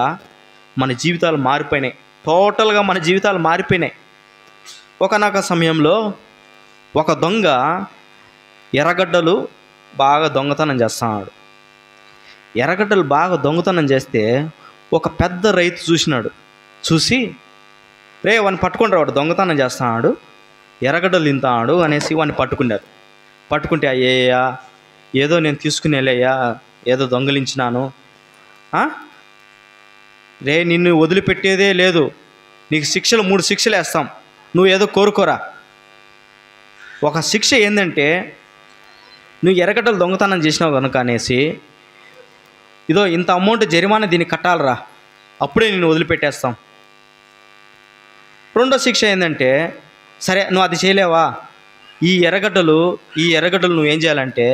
మన జీవితాలు మారిపోయినాయి. టోటల్గా మన జీవితాలు మారిపోయినాయి. ఒకనొక సమయంలో ఒక దొంగ ఎర్రగడ్డలు బాగా దొంగతనం చేస్తున్నాడు. ఎర్రగడ్డలు బాగా దొంగతనం చేస్తే ఒక పెద్ద రైతు చూసి వాడిని పట్టుకుంటారు, వాడు దొంగతనం చేస్తున్నాడు, ఎర్రగడ్డలు తింటాడు అనేసి వాడిని పట్టుకుంటే అయ్యయ్యా ఏదో నేను తీసుకునేలేయ్యా, ఏదో దొంగలించినాను, నిన్ను వదిలిపెట్టేదే లేదు, నీకు 3 శిక్షలు వేస్తాం, నువ్వు ఏదో కోరుకోరా. ఒక శిక్ష ఏంటంటే, నువ్వు ఎర్రగడ్డలు దొంగతనం చేసినావు కనుక అనేసి ఇదో ఇంత అమౌంట్ జరిమానా దీనికి కట్టాలరా, అప్పుడే నిన్ను వదిలిపెట్టేస్తాం. రెండో శిక్ష ఏంటంటే, సరే నువ్వు అది చేయలేవా, ఈ ఎర్రగడ్డలు నువ్వేం చేయాలంటే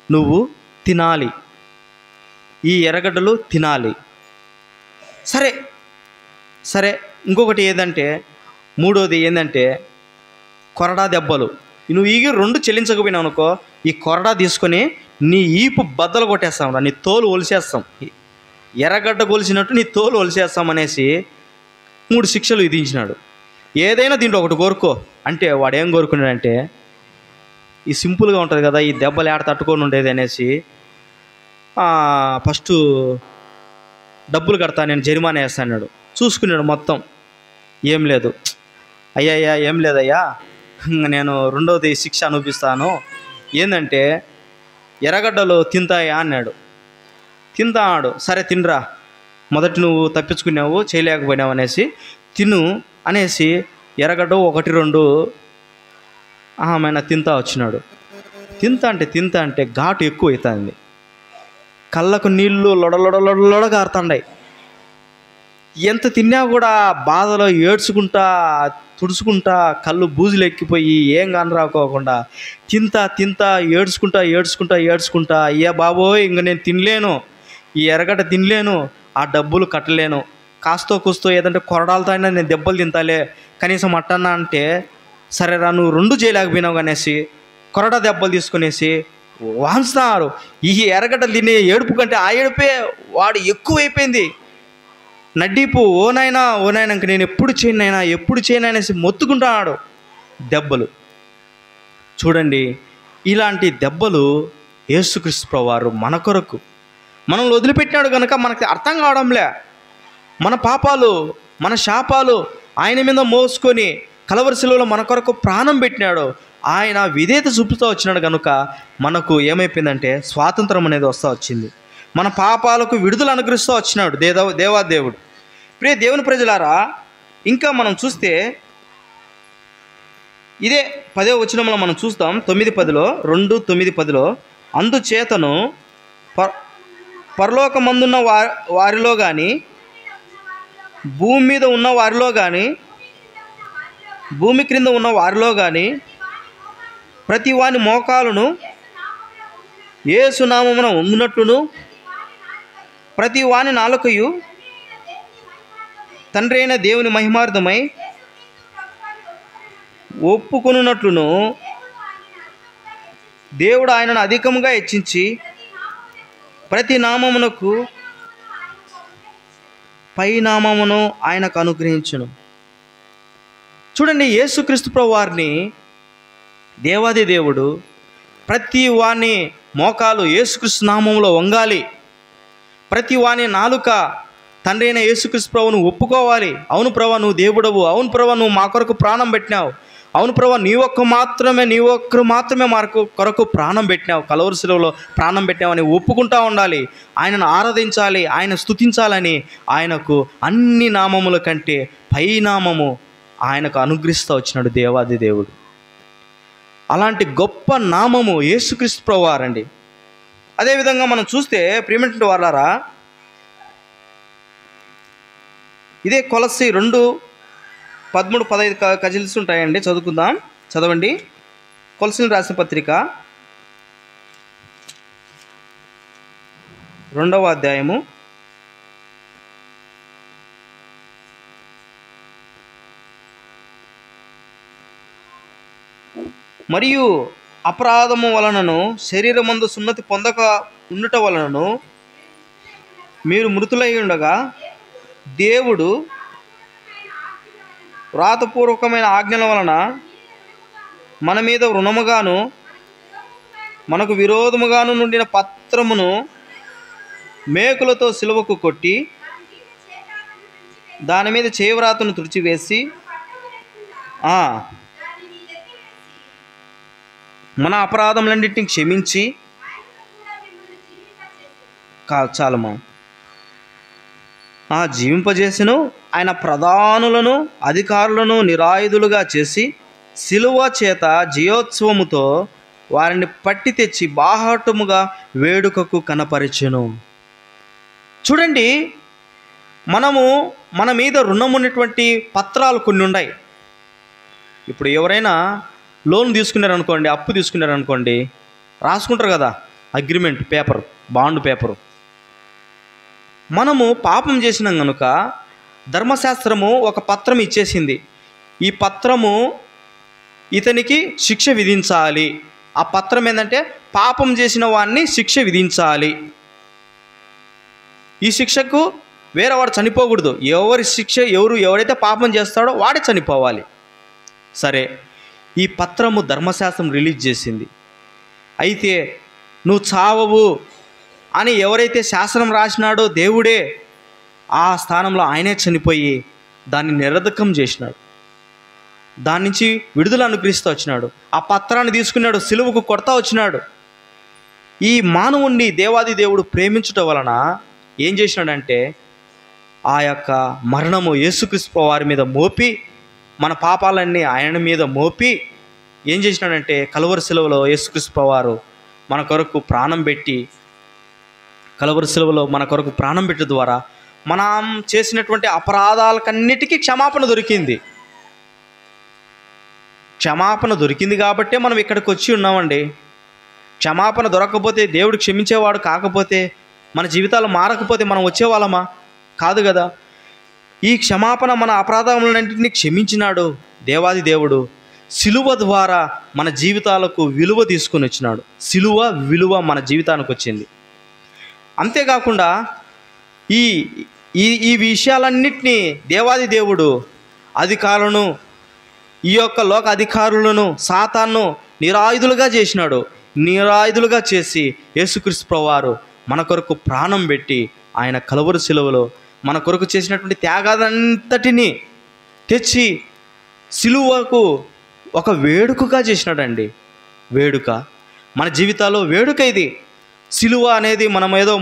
నువ్వు తినాలి, ఈ ఎర్రగడ్డలు తినాలి. సరే ఇంకొకటి ఏంటంటే, మూడోది ఏంటంటే కొరడా దెబ్బలు. నువ్వు 2 చెల్లించకపోయినావు అనుకో, ఈ కొరడా తీసుకొని నీ ఈపు బద్దలు కొట్టేస్తాం రా, నీ తోలు ఒలిసేస్తాం, ఎర్రగడ్డ కొలిసినట్టు నీ తోలు ఒలిసేస్తాం అనేసి 3 శిక్షలు విధించినాడు. ఏదైనా దీంట్లో ఒకటి కోరుకో అంటే వాడు ఏం కోరుకున్నాడంటే, ఈ సింపుల్గా ఉంటుంది కదా, ఈ దెబ్బలు ఏడ తట్టుకొని ఉండేది అనేసి ఫస్ట్ డబ్బులు కడతా, నేను జరిమానా వేస్తా అన్నాడు. చూసుకున్నాడు మొత్తం, ఏం లేదు. అయ్యా ఏం లేదయ్యా, నేను రెండవది శిక్ష అనుభవిస్తాను. ఏంటంటే ఎర్రగడ్డలు తింటాయా అన్నాడు. తింటాడు. సరే తినరా, మొదటి నువ్వు తప్పించుకున్నావు, చేయలేకపోయినావు అనేసి తిను అనేసి ఎర్రగడ్డ 1-2 ఆయన తింటా వచ్చినాడు. తింటా అంటే ఘాటు ఎక్కువ అవుతుంది. కళ్ళకు నీళ్ళు లొడలొడలొడలొడ గారుతున్నాయి. ఎంత తిన్నా కూడా బాధలో ఏడ్చుకుంటా తుడుచుకుంటా కళ్ళు బూజులు ఎక్కిపోయి ఏం కానరాకోకుండా తింటా ఏడ్చుకుంటా అయ్యా బాబోయ్, ఇంక నేను తినలేను, ఈ ఎర్రగడ్డ తినలేను, ఆ డబ్బులు కట్టలేను, కాస్తో కూస్తో ఏదంటే కొరడాలతో అయినా నేను దెబ్బలు తింటాలే, కనీసం అట్టన్నా అంటే సరేరా నువ్వు 2 చేయలేకపోయినావు అనేసి కొరడా దెబ్బలు తీసుకునేసి వాంచుతున్నారు. ఈ ఎర్రగడ్డ తినే ఏడుపు కంటే ఆ ఏడుపే వాడు ఎక్కువైపోయింది. నడ్డీపు ఓనాయనా ఇంక నేను ఎప్పుడు చేయను అనేసి మొత్తుకుంటున్నాడు. దెబ్బలు చూడండి, ఇలాంటి దెబ్బలు యేసుక్రీస్తు ప్రభువారు మన కొరకు మనల్ని వదిలిపెట్టినాడు కనుక మనకి అర్థం కావడంలే. మన పాపాలు మన శాపాలు ఆయన మీద మోసుకొని కలవరి శిలువలో మన కొరకు ప్రాణం పెట్టినాడు. ఆయన విధేయత చూపుతూ వచ్చినాడు కనుక మనకు ఏమైపోయిందంటే స్వాతంత్రం అనేది వస్తూ వచ్చింది. మన పాపాలకు విడుదల అనుగ్రహిస్తూ వచ్చినాడు దేవాదేవుడు. ప్రియ దేవుని ప్రజలారా, ఇంకా మనం చూస్తే ఇదే 10వ వచనంలో మనం చూస్తాం. 9:10లో 2:9-10లో అందుచేతను పరలోకమందున్న వారిలో కానీ భూమి మీద ఉన్న వారిలో కానీ భూమి క్రింద ఉన్న వారిలో కానీ ప్రతి వాని మోకాలును యేసు నామమున వంగునట్లును ప్రతి వాని నాలుకయు తండ్రి అయిన దేవుని మహిమార్థమై ఒప్పుకొనున్నట్లును దేవుడు ఆయనను అధికముగా హెచ్చించి ప్రతి నామమునకు పై నామమును ఆయనకు అనుగ్రహించును. చూడండి, యేసుక్రీస్తు ప్రభువారిని దేవాది దేవుడు ప్రతి వాని మోకాలు యేసుక్రీస్తు నామములో వంగాలి, ప్రతి వాని నాలుక తండ్రి అయిన యేసుక్రీస్తు ప్రభువును ఒప్పుకోవాలి. అవును ప్రభా నువ్వు దేవుడవు, అవును ప్రభా నువ్వు మా కొరకు ప్రాణం పెట్టినావు, అవును ప్రభా నీ ఒక్కరు మాత్రమే మా కొరకు ప్రాణం పెట్టినావు, కలవరి శిలువలో ప్రాణం పెట్టినావని ఒప్పుకుంటా ఉండాలి. ఆయనను ఆరాధించాలి, ఆయన స్తుతించాలని ఆయనకు అన్ని నామముల కంటే పై నామము ఆయనకు అనుగ్రహిస్తూ వచ్చినాడు దేవాది దేవుడు. అలాంటి గొప్ప నామము యేసుక్రీస్తు ప్రభువారండి. అదేవిధంగా మనం చూస్తే ప్రియమైనటువంటి వారలారా, ఇదే కొలస్సీ 2:13-15 కజిల్స్ ఉంటాయండి, చదువుకుందాం. చదవండి. కొలస్సీలు రాసిన పత్రిక 2వ అధ్యాయము 'మరియు అపరాధము వలనను శరీరమందు సున్నతి పొందక ఉండుట వలనను మీరు మృతులై ఉండగా దేవుడు వ్రాతపూర్వకమైన ఆజ్ఞల వలన మన మీద రుణముగాను మనకు విరోధముగాను నుండిన పత్రమును మేకులతో సిలువకు కొట్టి దాని మీద చేవ్రాతను తుడిచివేసి మన అపరాధములన్నింటినీ క్షమించి చాలమా జీవింపజేసెను. ఆయన ప్రధానులను అధికారులను నిరాయుధులుగా చేసి సిలువ చేత జయోత్సవముతో వారిని పట్టి తెచ్చి బాహాటముగా వేడుకకు కనపరిచెను. చూడండి, మనము మన మీద రుణం ఉన్నటువంటి పత్రాలు కొన్ని ఉన్నాయి. ఇప్పుడు ఎవరైనా లోన్ తీసుకున్నారనుకోండి, అప్పు తీసుకున్నారనుకోండి, రాసుకుంటారు కదా అగ్రిమెంట్ పేపర్, బాండ్ పేపరు. మనము పాపం చేసినాం కనుక ధర్మశాస్త్రము ఒక పత్రం ఇచ్చేసింది. ఈ పత్రము ఇతనికి శిక్ష విధించాలి. ఆ పత్రం ఏంటంటే పాపం చేసిన వాడిని శిక్ష విధించాలి. ఈ శిక్షకు వేరేవాడు చనిపోకూడదు. ఎవరైతే పాపం చేస్తాడో వాడే చనిపోవాలి. సరే, ఈ పత్రము ధర్మశాస్త్రం రిలీజ్ చేసింది. అయితే నువ్వు చావవు, అని ఎవరైతే శాసనం రాసినాడో దేవుడే, ఆ స్థానంలో ఆయనే చనిపోయి దాన్ని నిరర్ధకం చేసినాడు. దాని నుంచి విడుదల అనుగ్రహిస్తూ వచ్చినాడు. ఆ పత్రాన్ని తీసుకున్నాడు, సిలువకు కొడతా వచ్చినాడు. ఈ మానవుణ్ణి దేవాది దేవుడు ప్రేమించటం వలన ఏం చేసినాడంటే ఆ యొక్క మరణము యేసుక్రీస్తు వారి మీద మోపి, మన పాపాలన్నీ ఆయన మీద మోపి ఏం చేసినాడంటే కలువరి సిలువలో యేసుక్రీస్తు వారు మన కొరకు ప్రాణం పెట్టి, కలువరి సిలువలో మన కొరకు ప్రాణం పెట్టడం ద్వారా మనం చేసినటువంటి అపరాధాలకన్నిటికీ క్షమాపణ దొరికింది. క్షమాపణ దొరికింది కాబట్టే మనం ఇక్కడికి వచ్చి ఉన్నామండి. క్షమాపణ దొరకకపోతే, దేవుడు క్షమించేవాడు కాకపోతే, మన జీవితాలు మారకపోతే మనం వచ్చేవాళ్ళమా? కాదు కదా. ఈ క్షమాపణ మన అపరాధములన్నింటినీ క్షమించినాడు దేవాది దేవుడు. సిలువ ద్వారా మన జీవితాలకు విలువ తీసుకొని వచ్చినాడు. సిలువ విలువ మన జీవితానికి వచ్చింది. అంతేకాకుండా ఈ ఈ ఈ విషయాలన్నింటినీ దేవాది దేవుడు అధికారులను, ఈ యొక్క లోక అధికారులను, సాతాను నిరాయుధులుగా చేసినాడు. నిరాయుధులుగా చేసి యేసుక్రీస్తు ప్రభువారు మన కొరకు ప్రాణం పెట్టి ఆయన కలువరి సిలువలో మన కొరకు చేసినటువంటి త్యాగాదంతటిని తెచ్చి సిలువకు ఒక వేడుకగా చేసినాడండి. వేడుక మన జీవితాల్లో వేడుక ఇది. సిలువ అనేది మనం ఏదో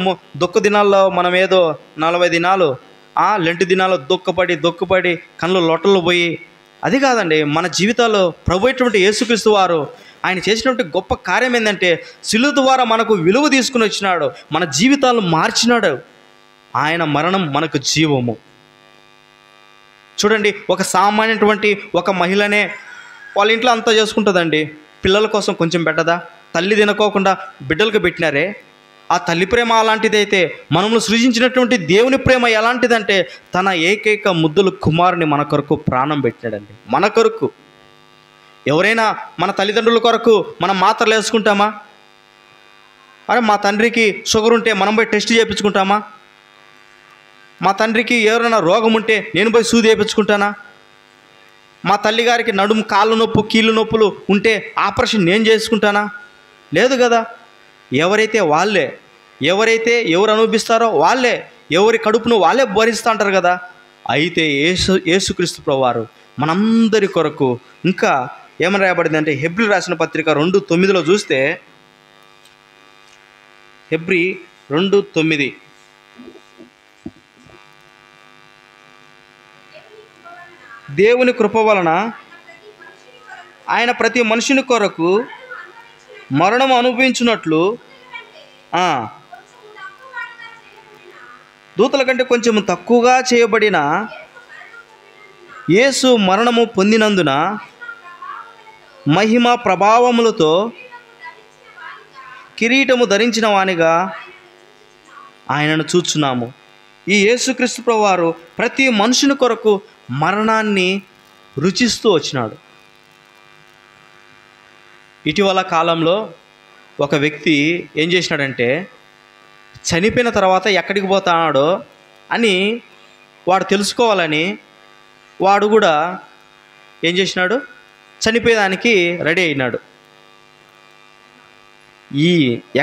దుఃఖ దినాల్లో మనం ఏదో 40 దినాలు లెంటి దినాల్లో దుఃఖపడి కళ్ళు లొట్టలు పోయి, అది కాదండి. మన జీవితాల్లో ప్రభు అయినటువంటి యేసుక్రీస్తు వారు ఆయన చేసినటువంటి గొప్ప కార్యం ఏంటంటే సిలువ ద్వారా మనకు విలువ తీసుకుని వచ్చినాడు, మన జీవితాలను మార్చినాడు. ఆయన మరణం మనకు జీవము. చూడండి, ఒక సామాన్యటువంటి ఒక మహిళనే వాళ్ళ ఇంట్లో అంతా చేసుకుంటుందండి. పిల్లల కోసం కొంచెం పెట్టదా? తల్లి తినకోకుండా బిడ్డలకు పెట్టినారే, ఆ తల్లి ప్రేమ అలాంటిదైతే మనల్ని సృజించినటువంటి దేవుని ప్రేమ ఎలాంటిదంటే తన ఏకైక ముద్దుల కుమారుని మన కొరకు ప్రాణం పెట్టినాడండి. మన కొరకు. ఎవరైనా మన తల్లిదండ్రుల కొరకు మనం మాత్రలు వేసుకుంటామా? అరే మా తండ్రికి షుగర్ ఉంటే మనం పోయి టెస్ట్ చేయించుకుంటామా? మా తండ్రికి ఎవరైనా రోగం ఉంటే నేను పోయి సూది వేయించుకుంటానా? మా తల్లిగారికి నడుము కాళ్ళు నొప్పు కీళ్ళు నొప్పులు ఉంటే ఆపరేషన్ నేను చేసుకుంటానా? లేదు కదా. ఎవరు అనుభవిస్తారో వాళ్ళే, ఎవరి కడుపును వాళ్ళే భరిస్తూ ఉంటారు కదా. అయితే యేసుక్రీస్తు ప్రభువారు మనందరి కొరకు ఇంకా ఏమని రాయబడింది అంటే హెబ్రీ రాసిన పత్రిక 2:9 చూస్తే, హెబ్రీ 2:9 దేవుని కృప వలన ఆయన ప్రతి మనుషుని కొరకు మరణం అనుభవించినట్లు దూతల కంటే కొంచెం తక్కువగా చేయబడిన యేసు మరణము పొందినందున మహిమ ప్రభావములతో కిరీటము ధరించిన వానిగా ఆయనను చూచున్నాము. ఈ యేసుక్రీస్తు ప్రభువారు ప్రతి మనుషుని కొరకు మరణాన్ని రుచిస్తూ వచ్చినాడు. ఇటీవల కాలంలో ఒక వ్యక్తి ఏం చేసినాడంటే చనిపోయిన తర్వాత ఎక్కడికి పోతాడో అని వాడు తెలుసుకోవాలని వాడు కూడా ఏం చేసినాడు, చనిపోయేదానికి రెడీ అయినాడు. ఈ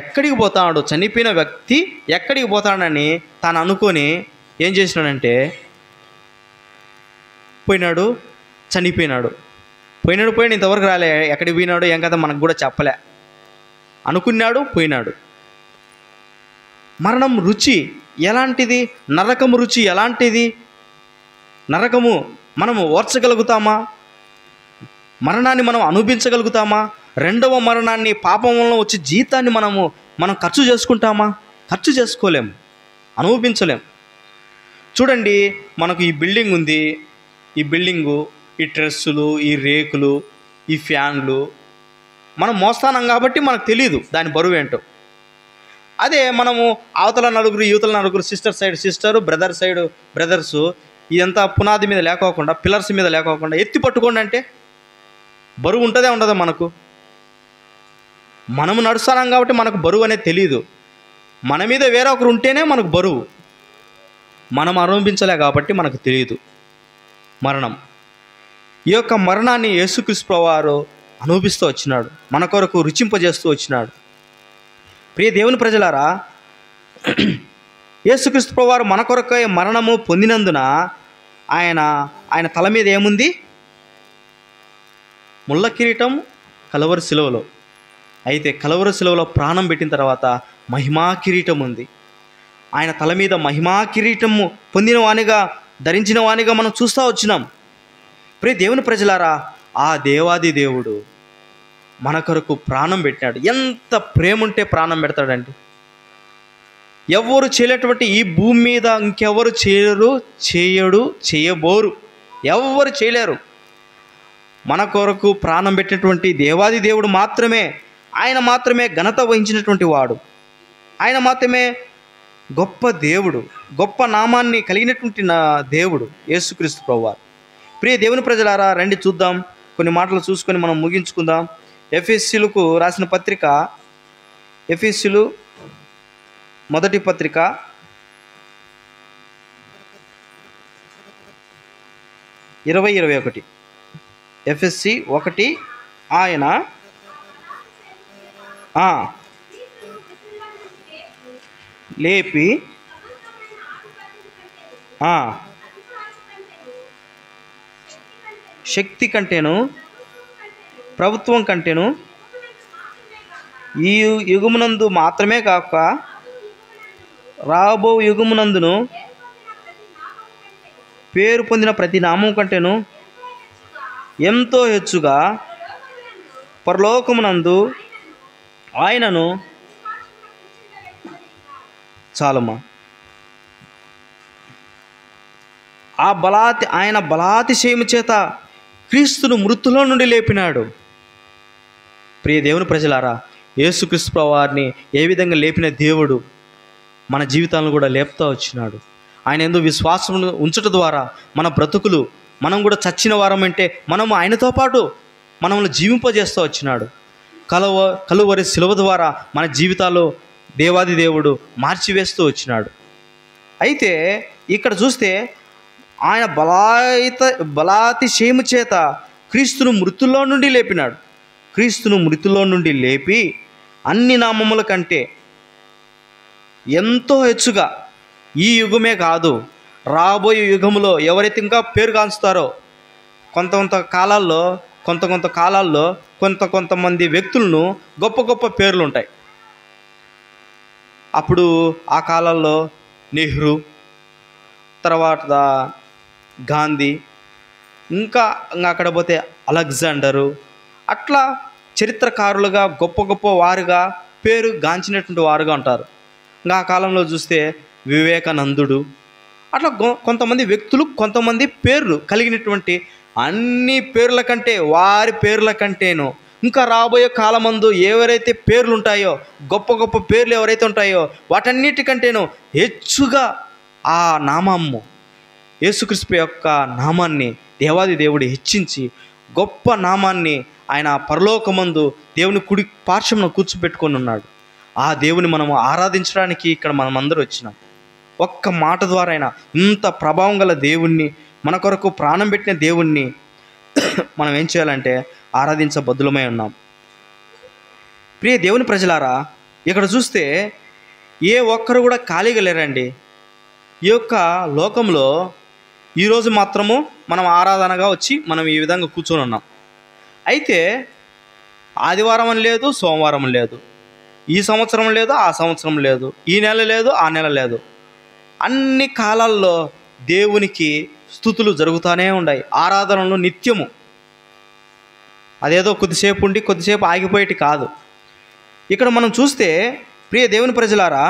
ఎక్కడికి పోతాడు, చనిపోయిన వ్యక్తి ఎక్కడికి పోతాడని తాను అనుకొని ఏం చేసినాడంటే చనిపోయినాడు. ఇంతవరకు రాలే, ఎక్కడికి పోయినాడు ఏం కదా మనకు కూడా చెప్పలే. అనుకున్నాడు, పోయినాడు. మరణం రుచి ఎలాంటిది, నరకము రుచి ఎలాంటిది? నరకము మనము ఓర్చగలుగుతామా? మరణాన్ని మనం అనుభవించగలుగుతామా? రెండవ మరణాన్ని, పాపం వలన వచ్చే జీతాన్ని మనం ఖర్చు చేసుకుంటామా? ఖర్చు చేసుకోలేం, అనుభవించలేం. చూడండి, మనకు ఈ బిల్డింగ్ ఉంది. ఈ బిల్డింగు, ఈ ట్రెస్సులు, ఈ రేకులు, ఈ ఫ్యాన్లు మనం మోస్తానం కాబట్టి మనకు తెలియదు దాని బరువు ఏంటో. అదే మనము అవతల నలుగురు, యువతల నలుగురు, sister side sister, brother side brothers, ఇదంతా పునాది మీద లేకోకుండా, పిల్లర్స్ మీద లేకోకుండా ఎత్తి పట్టుకోండి అంటే బరువు ఉంటుందే ఉండదా? మనము నడుస్తున్నాం కాబట్టి మనకు బరువు అనేది తెలియదు. మన మీద వేరే ఒకరు ఉంటేనే మనకు బరువు. మనం అనుభవించలే కాబట్టి మనకు తెలియదు మరణం. ఈ యొక్క మరణాన్ని యేసుక్రీస్తు ప్రభువారు అనుభవిస్తూ వచ్చినాడు, మన కొరకు రుచింపజేస్తూ వచ్చినాడు. ప్రియ దేవుని ప్రజలారా, యేసుక్రీస్తు ప్రభువారు మన కొరకై మరణము పొందినందున ఆయన తల మీద ఏముంది? ముళ్ళ కిరీటం కలువరి శిలువలో. అయితే కలువరి శిలువలో ప్రాణం పెట్టిన తర్వాత మహిమా కిరీటం ఉంది. ఆయన తల మీద మహిమా కిరీటము పొందిన వానిగా, ధరించిన వానిగా మనం చూస్తూ వచ్చినాం. ప్రియ దేవుని ప్రజలారా, ఆ దేవాది దేవుడు మన కొరకు ప్రాణం పెట్టినాడు. ఎంత ప్రేమ ఉంటే ప్రాణం పెడతాడండి. ఎవరు చేయలేటువంటి ఈ భూమి మీద ఇంకెవరు చేయబోరు, ఎవరు చేయలేరు. మన కొరకు ప్రాణం పెట్టినటువంటి దేవాది దేవుడు మాత్రమే, ఆయన మాత్రమే ఘనత వహించినటువంటి వాడు, ఆయన మాత్రమే గొప్ప దేవుడు, గొప్ప నామాన్ని కలిగినటువంటి నా దేవుడు యేసుక్రీస్తు ప్రభువారు. ప్రియ దేవుని ప్రజలారా, రండి చూద్దాం, కొన్ని మాటలు చూసుకొని మనం ముగించుకుందాం. ఎఫెసీయులకు రాసిన పత్రిక, ఎఫెసీయులు మొదటి పత్రిక 20:21. ఎఫెసీ 1 ఆయన లేపి శక్తి కంటేను, ప్రభుత్వం కంటేను, ఈ యుగమునందు మాత్రమే కాక రాబో యుగమునందును పేరు పొందిన ప్రతి నామం కంటేను ఎంతో హెచ్చుగా పరలోకమునందు ఆయనను, చాలమ్మా, ఆయన బలాతిశయము చేత క్రీస్తును మృతుల నుండి లేపినాడు. ప్రియ దేవుని ప్రజలారా, యేసుక్రీస్తు ప్రభువారిని ఏ విధంగా లేపిన దేవుడు మన జీవితాలను కూడా లేపుతూ వచ్చినాడు. ఆయన యందు విశ్వాసం ఉంచడం ద్వారా మన బ్రతుకులు, మనం కూడా చచ్చిన వారమంటే మనము ఆయనతో పాటు మనల్ని జీవింపజేస్తూ వచ్చినాడు. కలువరి శిలువ ద్వారా మన జీవితాలు దేవాది దేవుడు మార్చివేస్తూ వచ్చినాడు. అయితే ఇక్కడ చూస్తే ఆయన బలాతిశయము చేత క్రీస్తును మృతుల్లో నుండి లేపినాడు. క్రీస్తును మృతుల్లో నుండి లేపి అన్ని నామముల కంటే ఎంతో హెచ్చుగా, ఈ యుగమే కాదు రాబోయే యుగములో ఎవరైతే ఇంకా పేరు కాంచుతారో, కొంతమంది వ్యక్తులను గొప్ప గొప్ప పేర్లు ఉంటాయి. అప్పుడు ఆ కాలాల్లో నెహ్రూ, తర్వాత గాంధీ, ఇంకా అక్కడ పోతే అలెగ్జాండరు, అట్లా చరిత్రకారులుగా గొప్ప గొప్ప వారుగా పేరు గాంచినటువంటి వారుగా ఉంటారు. ఇంకా ఆ కాలంలో చూస్తే వివేకానందుడు, అట్లా కొంతమంది వ్యక్తులు, కొంతమంది పేర్లు కలిగినటువంటి అన్ని పేర్ల కంటే, వారి పేర్ల కంటేను ఇంకా రాబోయే కాలమందు ఎవరైతే పేర్లు ఉంటాయో, గొప్ప గొప్ప పేర్లు ఎవరైతే ఉంటాయో వాటన్నిటికంటేను హెచ్చుగా ఆ నామము, యేసుక్రీస్తు యొక్క నామాన్ని దేవాది దేవుడు హెచ్చించి గొప్ప నామాన్ని ఆయన పరలోకమందు దేవుని కుడి పార్శ్వమున కూర్చోబెట్టుకొని ఉన్నాడు. ఆ దేవుని మనము ఆరాధించడానికి ఇక్కడ మనమందరూ వచ్చినాం. ఒక్క మాట ద్వారా అయినా ఇంత ప్రభావం గల దేవుణ్ణి, మన కొరకు ప్రాణం పెట్టిన దేవుణ్ణి మనం ఏం చేయాలంటే ఆరాధించబద్దులమై ఉన్నాం. ప్రియ దేవుని ప్రజలారా, ఇక్కడ చూస్తే ఏ ఒక్కరు కూడా ఖాళీగా లేరండి. ఈ యొక్క లోకంలో ఈరోజు మాత్రము మనం ఆరాధనగా వచ్చి మనం ఈ విధంగా కూర్చొని ఉన్నాం. అయితే ఆదివారం అని లేదు, సోమవారం లేదు, ఈ సంవత్సరం లేదు, ఆ సంవత్సరం లేదు, ఈ నెల లేదు, ఆ నెల లేదు. అన్ని కాలాల్లో దేవునికి స్తుతులు జరుగుతూనే ఉన్నాయి, ఆరాధనలు నిత్యము. అదేదో కొద్దిసేపు ఉండి కొద్దిసేపు ఆగిపోయేటి కాదు. ఇక్కడ మనం చూస్తే ప్రియ దేవుని ప్రజలారా,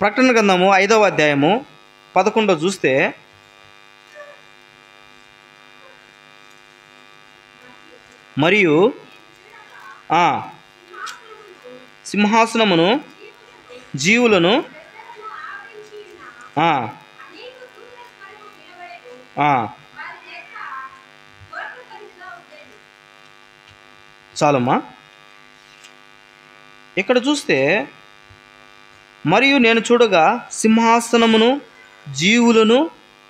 ప్రకటన గ్రంథము 5వ అధ్యాయము 11 చూస్తే, మరియు సింహాసనమును జీవులను చాలమ్మా. ఇక్కడ చూస్తే, మరియు నేను చూడగా సింహాసనమును జీవులను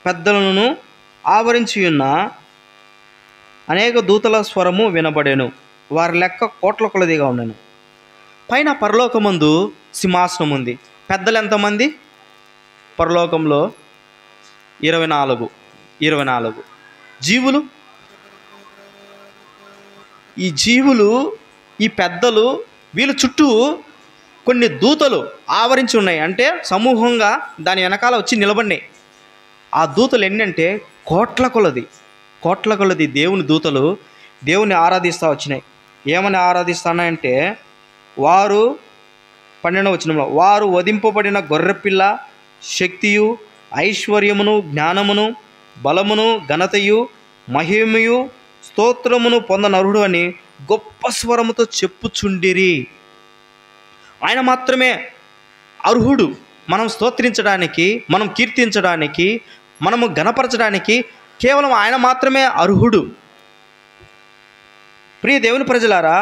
పెద్దలను ఆవరించి ఉన్న అనేక దూతల స్వరము వినబడెను. వారి లెక్క కోట్ల కొలదిగా ఉండెను. పైన పరలోకమందు సింహాసనం ఉంది. పెద్దలు ఎంతమంది? పరలోకంలో 24 జీవులు. ఈ జీవులు, ఈ పెద్దలు, వీళ్ళ చుట్టూ కొన్ని దూతలు ఆవరించి ఉన్నాయి. అంటే సమూహంగా దాని వెనకాల వచ్చి నిలబడినాయి. ఆ దూతలు ఎన్నంటే కోట్ల కొలది దేవుని దూతలు దేవుని ఆరాధిస్తూ వచ్చినాయి. ఏమని ఆరాధిస్తున్నాయంటే, వారు 12వ వచనంలో, వారు వధింపబడిన గొర్రెపిల్ల శక్తియు ఐశ్వర్యమును జ్ఞానమును బలమును ఘనతయు మహిమయు స్తోత్రమును పొందనరుడు అని గొప్ప స్వరముతో చెప్పుచుండిరి. ఆయన మాత్రమే అర్హుడు మనం స్తోత్రించడానికి, మనం కీర్తించడానికి, మనము ఘనపరచడానికి. కేవలం ఆయన మాత్రమే అర్హుడు. ప్రియ దేవుని ప్రజలారా,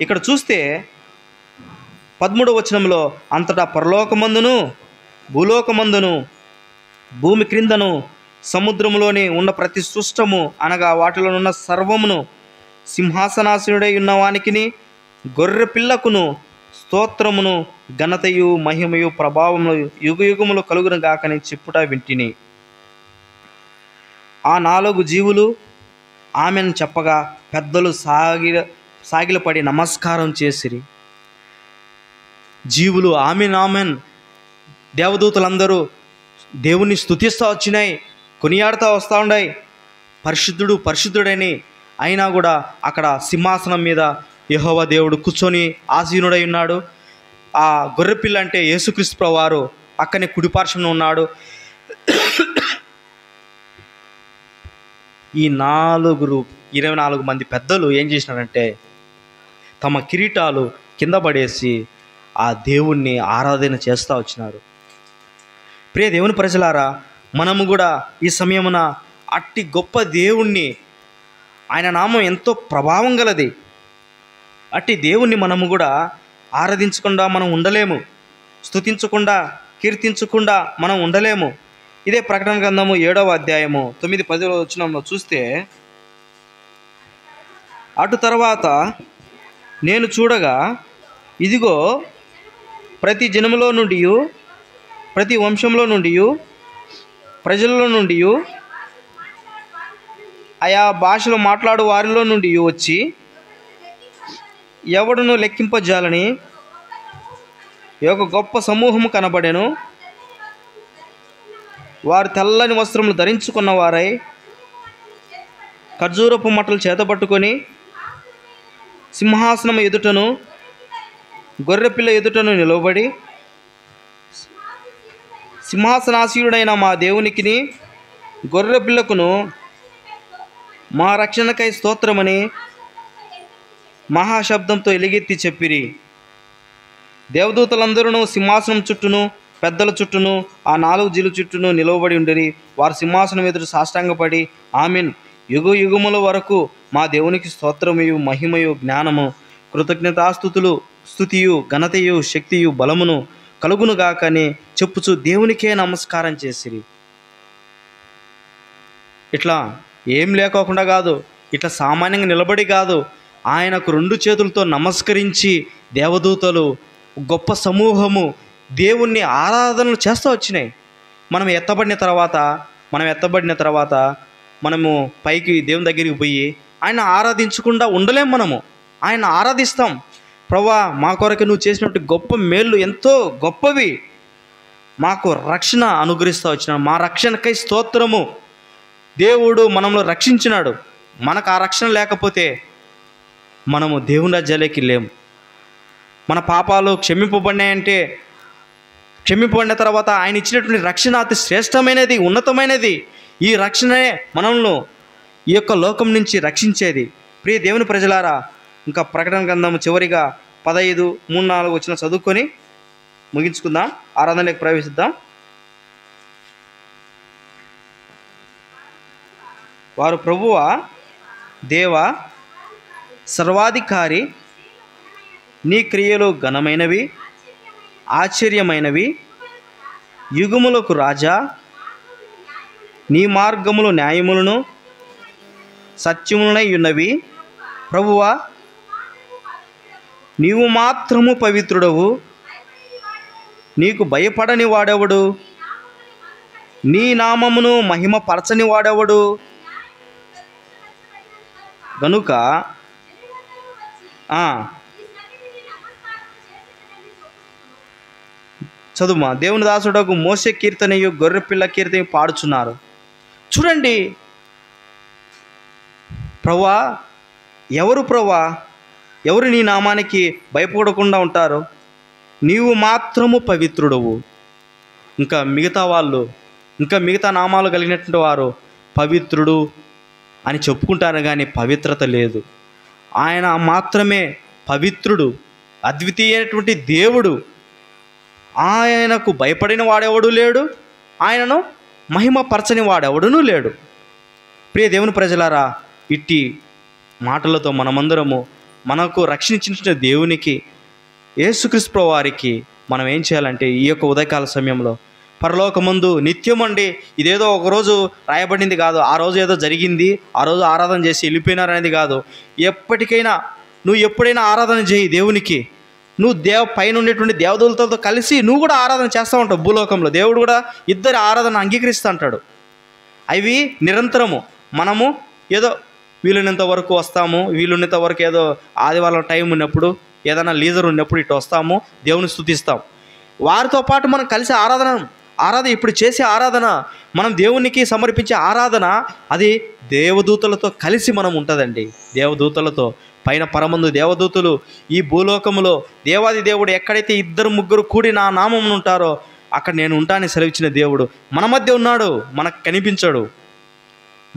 ఇక్కడ చూస్తే 13వ వచనంలో, అంతటా పరలోకమందును భూలోకమందును భూమి క్రిందను సముద్రములోని ఉన్న ప్రతి సృష్టము అనగా వాటిలో ఉన్న సర్వమును సింహాసనాసీనుడై ఉన్నవానికిని గొర్రె పిల్లకును స్తోత్రమును ఘనతయు మహిమయు ప్రభావములు యుగయుగములు కలుగును గాకని చెప్పుట వింటిని. ఆ 4 జీవులు ఆమెను చెప్పగా పెద్దలు సాగిలపడి నమస్కారం చేసిరి. జీవులు ఆమెన్, దేవదూతలందరూ దేవుణ్ణి స్తుతిస్తూ వచ్చినాయి, కొనియాడుతూ వస్తూ ఉన్నాయి, పరిశుద్ధుడని. అయినా కూడా అక్కడ సింహాసనం మీద యెహోవా దేవుడు కూర్చొని ఆసీనుడై ఉన్నాడు. ఆ గొర్రెపిల్ల అంటే యేసుక్రీస్తు ప్రభువారు అక్కనే కుడిపార్శ్వన ఉన్నాడు. ఈ 24 మంది పెద్దలు ఏం చేసినారంటే, తమ కిరీటాలు కింద పడేసి ఆ దేవుణ్ణి ఆరాధన చేస్తూ వచ్చినారు. ప్రియ దేవుని ప్రజలారా, మనము కూడా ఈ సమయమున అట్టి గొప్ప దేవుణ్ణి, ఆయన నామం ఎంతో ప్రభావం గలది, అట్టి దేవుణ్ణి మనము కూడా ఆరాధించకుండా మనం ఉండలేము, స్తుతించకుండా కీర్తించకుండా మనం ఉండలేము. ఇదే ప్రకటన గ్రంథము 7వ అధ్యాయము 9-10 వచనంలో చూస్తే, అటు తర్వాత నేను చూడగా ఇదిగో ప్రతి జనములో నుండి, ప్రతి వంశంలో నుండి, ప్రజలలో నుండి, ఆయా భాషలు మాట్లాడు వారిలో నుండి వచ్చి ఎవడును లెక్కింపజాలని ఒక గొప్ప సమూహము కనబడెను. వారు తెల్లని వస్త్రములు ధరించుకున్న వారై ఖర్జూరపు మట్టలు చేతపట్టుకొని సింహాసనం ఎదుటను గొర్రెపిల్ల ఎదుటను నిలవబడి, సింహాసనాసీనుడైన మా దేవునికిని గొర్రెపిల్లకును మా రక్షణకై స్తోత్రమని మహాశబ్దంతో ఎలుగెత్తి చెప్పిరి. దేవదూతలందరూ సింహాసనం చుట్టూను పెద్దల చుట్టూను ఆ 4 జీవుల చుట్టూను నిలవబడి ఉండిరి. వారు సింహాసనం ఎదురు సాష్టాంగపడి, ఆమెన్, యుగయుగముల వరకు మా దేవునికి స్తోత్రమయు మహిమయు జ్ఞానము కృతజ్ఞతాస్తుతులు స్తుతియు ఘనతయు శక్తియు బలమును కలుగునుగాకని చెప్పుచు దేవునికే నమస్కారం చేసిరి. ఇట్లా ఏం లేకోకుండా కాదు, ఇట్లా సామాన్యంగా నిలబడి కాదు, ఆయనకు 2 చేతులతో నమస్కరించి దేవదూతలు గొప్ప సమూహము దేవుణ్ణి ఆరాధనలు చేస్తూ వచ్చినాయి. మనం ఎత్తబడిన తర్వాత మనము పైకి దేవుని దగ్గరికి పోయి ఆయన ఆరాధించకుండా ఉండలేం. మనము ఆయన ఆరాధిస్తాం. ప్రభువా, మా కొరకు నువ్వు చేసినట్టు గొప్ప మేళ్ళు ఎంతో గొప్పవి, మాకు రక్షణ అనుగ్రహిస్తూ వచ్చినాడు, మా రక్షణకై స్తోత్రము. దేవుడు మనల్ని రక్షించినాడు. మనకు ఆ రక్షణ లేకపోతే మనము దేవుని రాజ్యాలకి లేము. మన పాపాలు క్షమింపబడినాయంటే, క్షమింపబడిన తర్వాత ఆయన ఇచ్చినటువంటి రక్షణ అతి శ్రేష్టమైనది, ఉన్నతమైనది. ఈ రక్షణే మనల్ని ఈ యొక్క లోకం నుంచి రక్షించేది. ప్రియ దేవుని ప్రజలారా, ఇంకా ప్రకటన గ్రంథం చివరిగా 15, 3, 4 వచ్చిన చదువుకొని ముగించుకుందాం, ఆరాధనలోకి ప్రవేశిద్దాం. వారు ప్రభువా, దేవా, సర్వాధికారి, నీ క్రియలు ఘనమైనవి, ఆశ్చర్యమైనవి, యుగములకు రాజా, నీ మార్గములు న్యాయములను సత్యములనై ఉన్నవి. ప్రభువా, నీవు మాత్రము పవిత్రుడవు, నీకు భయపడని వాడెవడు? నీ నామమును మహిమ పరచని వాడెవడు? గనుక చదువుమా. దేవుని దాసుడకు మోసే కీర్తనయు గొర్రెపిల్ల కీర్తనయు పాడుచున్నారు. చూడండి, ప్రభువా, ఎవరు నీ నామానికి భయపడకుండా ఉంటారు? నీవు మాత్రము పవిత్రుడవు. ఇంకా మిగతా నామాలు కలిగినటువంటి వారు పవిత్రుడు అని చెప్పుకుంటారు, కానీ పవిత్రత లేదు. ఆయన మాత్రమే పవిత్రుడు, అద్వితీయమైనటువంటి దేవుడు. ఆయనకు భయపడిన వాడెవడు లేడు, ఆయనను మహిమపరచని వాడెవడునూ లేడు. ప్రియ దేవుని ప్రజలారా, ఇట్టి మాటలతో మనమందరము మనకు రక్షించిన దేవునికి, యేసుక్రీస్తు వారికి మనం ఏం చేయాలంటే, ఈ యొక్క ఉదయకాల సమయంలో పరలోకమందు నిత్యమండి, ఇదేదో ఒకరోజు రాయబడింది కాదు, ఆ రోజు ఏదో జరిగింది, ఆ రోజు ఆరాధన చేసి వెళ్ళిపోయినారనేది కాదు. ఎప్పటికైనా నువ్వు ఎప్పుడైనా ఆరాధన చేయి దేవునికి. నువ్వు పైన ఉండేటువంటి దేవదూతలతో కలిసి నువ్వు కూడా ఆరాధన చేస్తూ ఉంటావు. భూలోకంలో దేవుడు కూడా ఇద్దరి ఆరాధన అంగీకరిస్తూ అంటాడు. అవి నిరంతరము. మనము ఏదో వీలున్నంత వరకు వస్తాము, వీలున్నంత వరకు ఏదో ఆదివారం టైం ఉన్నప్పుడు, ఏదైనా లీజర్ ఉన్నప్పుడు ఇటు వస్తాము, దేవుని స్తుతిస్తాం. వారితో పాటు మనం కలిసి ఆరాధన ఇప్పుడు చేసే ఆరాధన, మనం దేవునికి సమర్పించే ఆరాధన, అది దేవదూతలతో కలిసి మనం ఉంటుందండి. దేవదూతలతో పైన పరమందు దేవదూతలు, ఈ భూలోకములో దేవాది దేవుడు ఎక్కడైతే 2-3 కూడి నా నామం ఉంటారో అక్కడ నేను ఉంటానని సెలవిచ్చిన దేవుడు మన మధ్య ఉన్నాడు, మనకు కనిపించడు.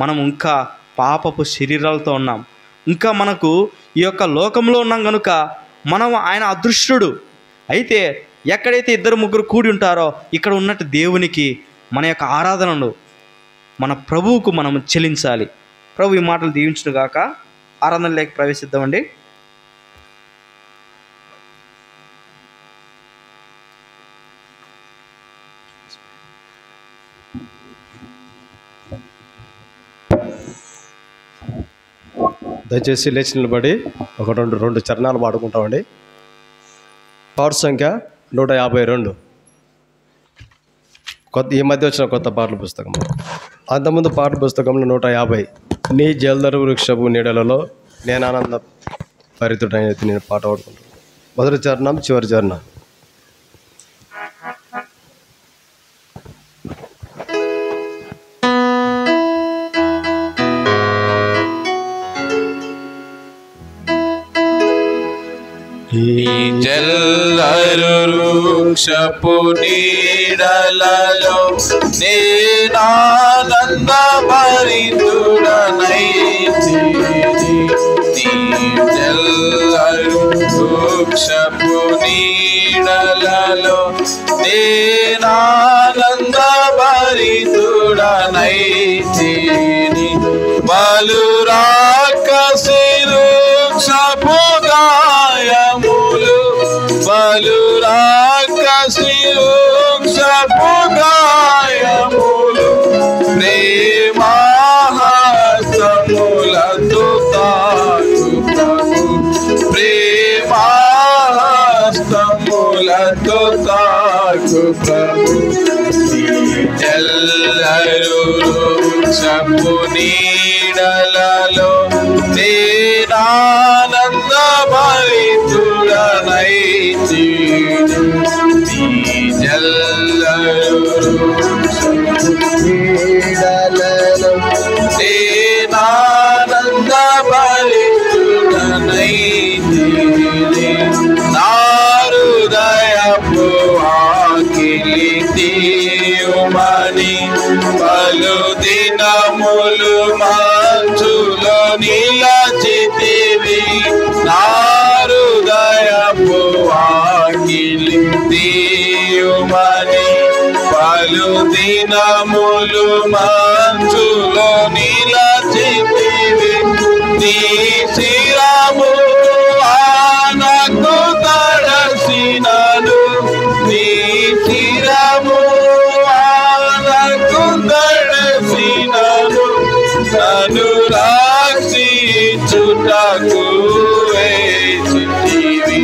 మనం ఇంకా పాపపు శరీరాలతో ఉన్నాం, ఇంకా మనకు ఈ యొక్క లోకంలో ఉన్నాం కనుక మనం ఆయన అదృష్టుడు. అయితే ఎక్కడైతే 2-3 కూడి ఉంటారో ఇక్కడ ఉన్నట్టు దేవునికి మన యొక్క ఆరాధనను మన ప్రభువుకు మనం చెల్లించాలి. ప్రభు ఈ మాటలు దీవించును గాక. ఆరాధనలోకి ప్రవేశిద్దామండి. దయచేసి లేచి నిలబడి ఒక రెండు చరణాలు పాడుకుంటామండి. పాట సంఖ్య 152. ఈ మధ్య వచ్చిన కొత్త పాటల పుస్తకం. అంతకుముందు పాటల పుస్తకంలో 150. నీ జల్దరు వృక్షపు నీడలలో నేను ఆనంద పరితుడైతే నేను పాట పాడుకుంటాను. మొదటి చరణం, చివరి చరణం. జల్లరు వృక్షపు నీడలలో నేనానంద భరితుడనైతిని. జల్లరు వృక్షపు నీడలలో నేనానంద భరితుడనైతిని. బలురాకసి వృక్షపు గాయములు, బలురాకసి వృక్షపు గాయములు ప్రేమహస్తములతో తాకు ప్రభు, ప్రేమహస్తములతో తాకు ప్రభు. జల్లరు వృక్షపు నీడలలో నేనానంద భరితుడనైతిని. జల్లరు వృక్షపు నీడలలో నేనానంద భరితుడనైతిని. నా హృదయపు ఆకిలి తీయుమని పలు దినములు మంచులో నిలచితివి. నా హృదయపు ఆకిలి తీయుమని పలు దినములు మంచులో నిలచితివి. నీ శిరము ఆనకు తడసినను, నీ శిరము ఆనకు తడసినను. నన్ను రక్షించుటకు వేచితివి.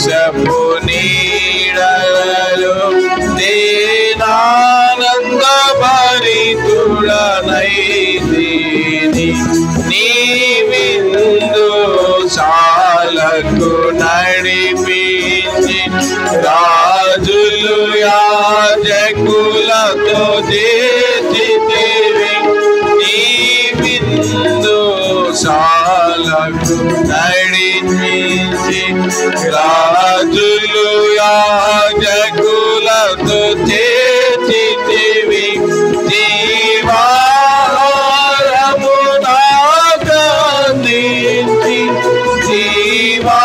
వృక్షపు నీడలలో నేనానంద భరితుడనైతిని నీ విందు శాలకు నడిపించి రాజులు యాజకులతో చేసితివి నీ విందు శాలకు నడిపించి రాజులు యాజకులతో చేసితివి జీవాహారము నాకందించి జీవాహారము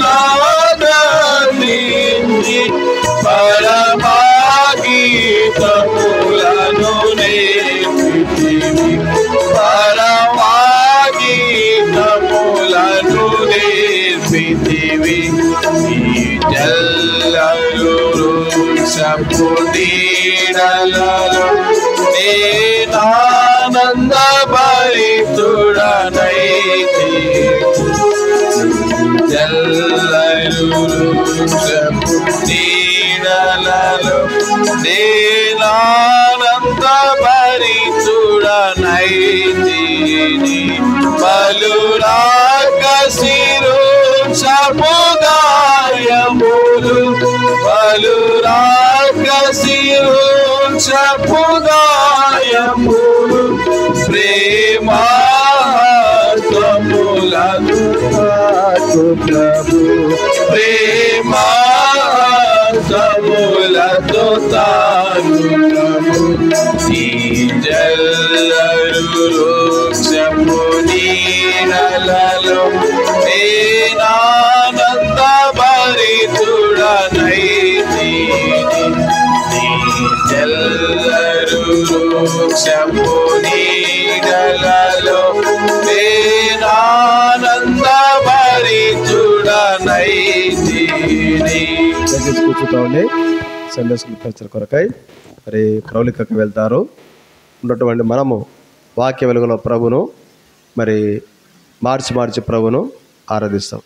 నాకందించి పరమాగీతములను నేర్పితివి పరమాగీతములను నేర్పితివి ఈ జల్లలు వృక్షపు నీడలలో నేనానంద భరితుడనైతిని జల్లలు వృక్షపు నీడలలో నేనానంద భరితుడనైతిని బలురాకసిరు సముదాయములు బలురాకసిరు సముదాయములు ప్రేమాత్మములతో ప్రభు ప్రేమాత్మములతో తాను ప్రభు ఈ జల్లలు వృక్షపు నీడలలో నేనానంద భరితుడనైతిని నీ జల్లలు వృక్షపు నీడలలో నేనానంద భరితుడనైతిని. దయచేసి కూర్చుంటామండి. సండే స్కూల్ పరిచయ కొరకై మరి ప్రౌలికకు వెళ్తారు ఉన్నటువంటి మనము వాక్య వెలుగులో ప్రభును మరి మార్చి ప్రభును ఆరాధిస్తాం.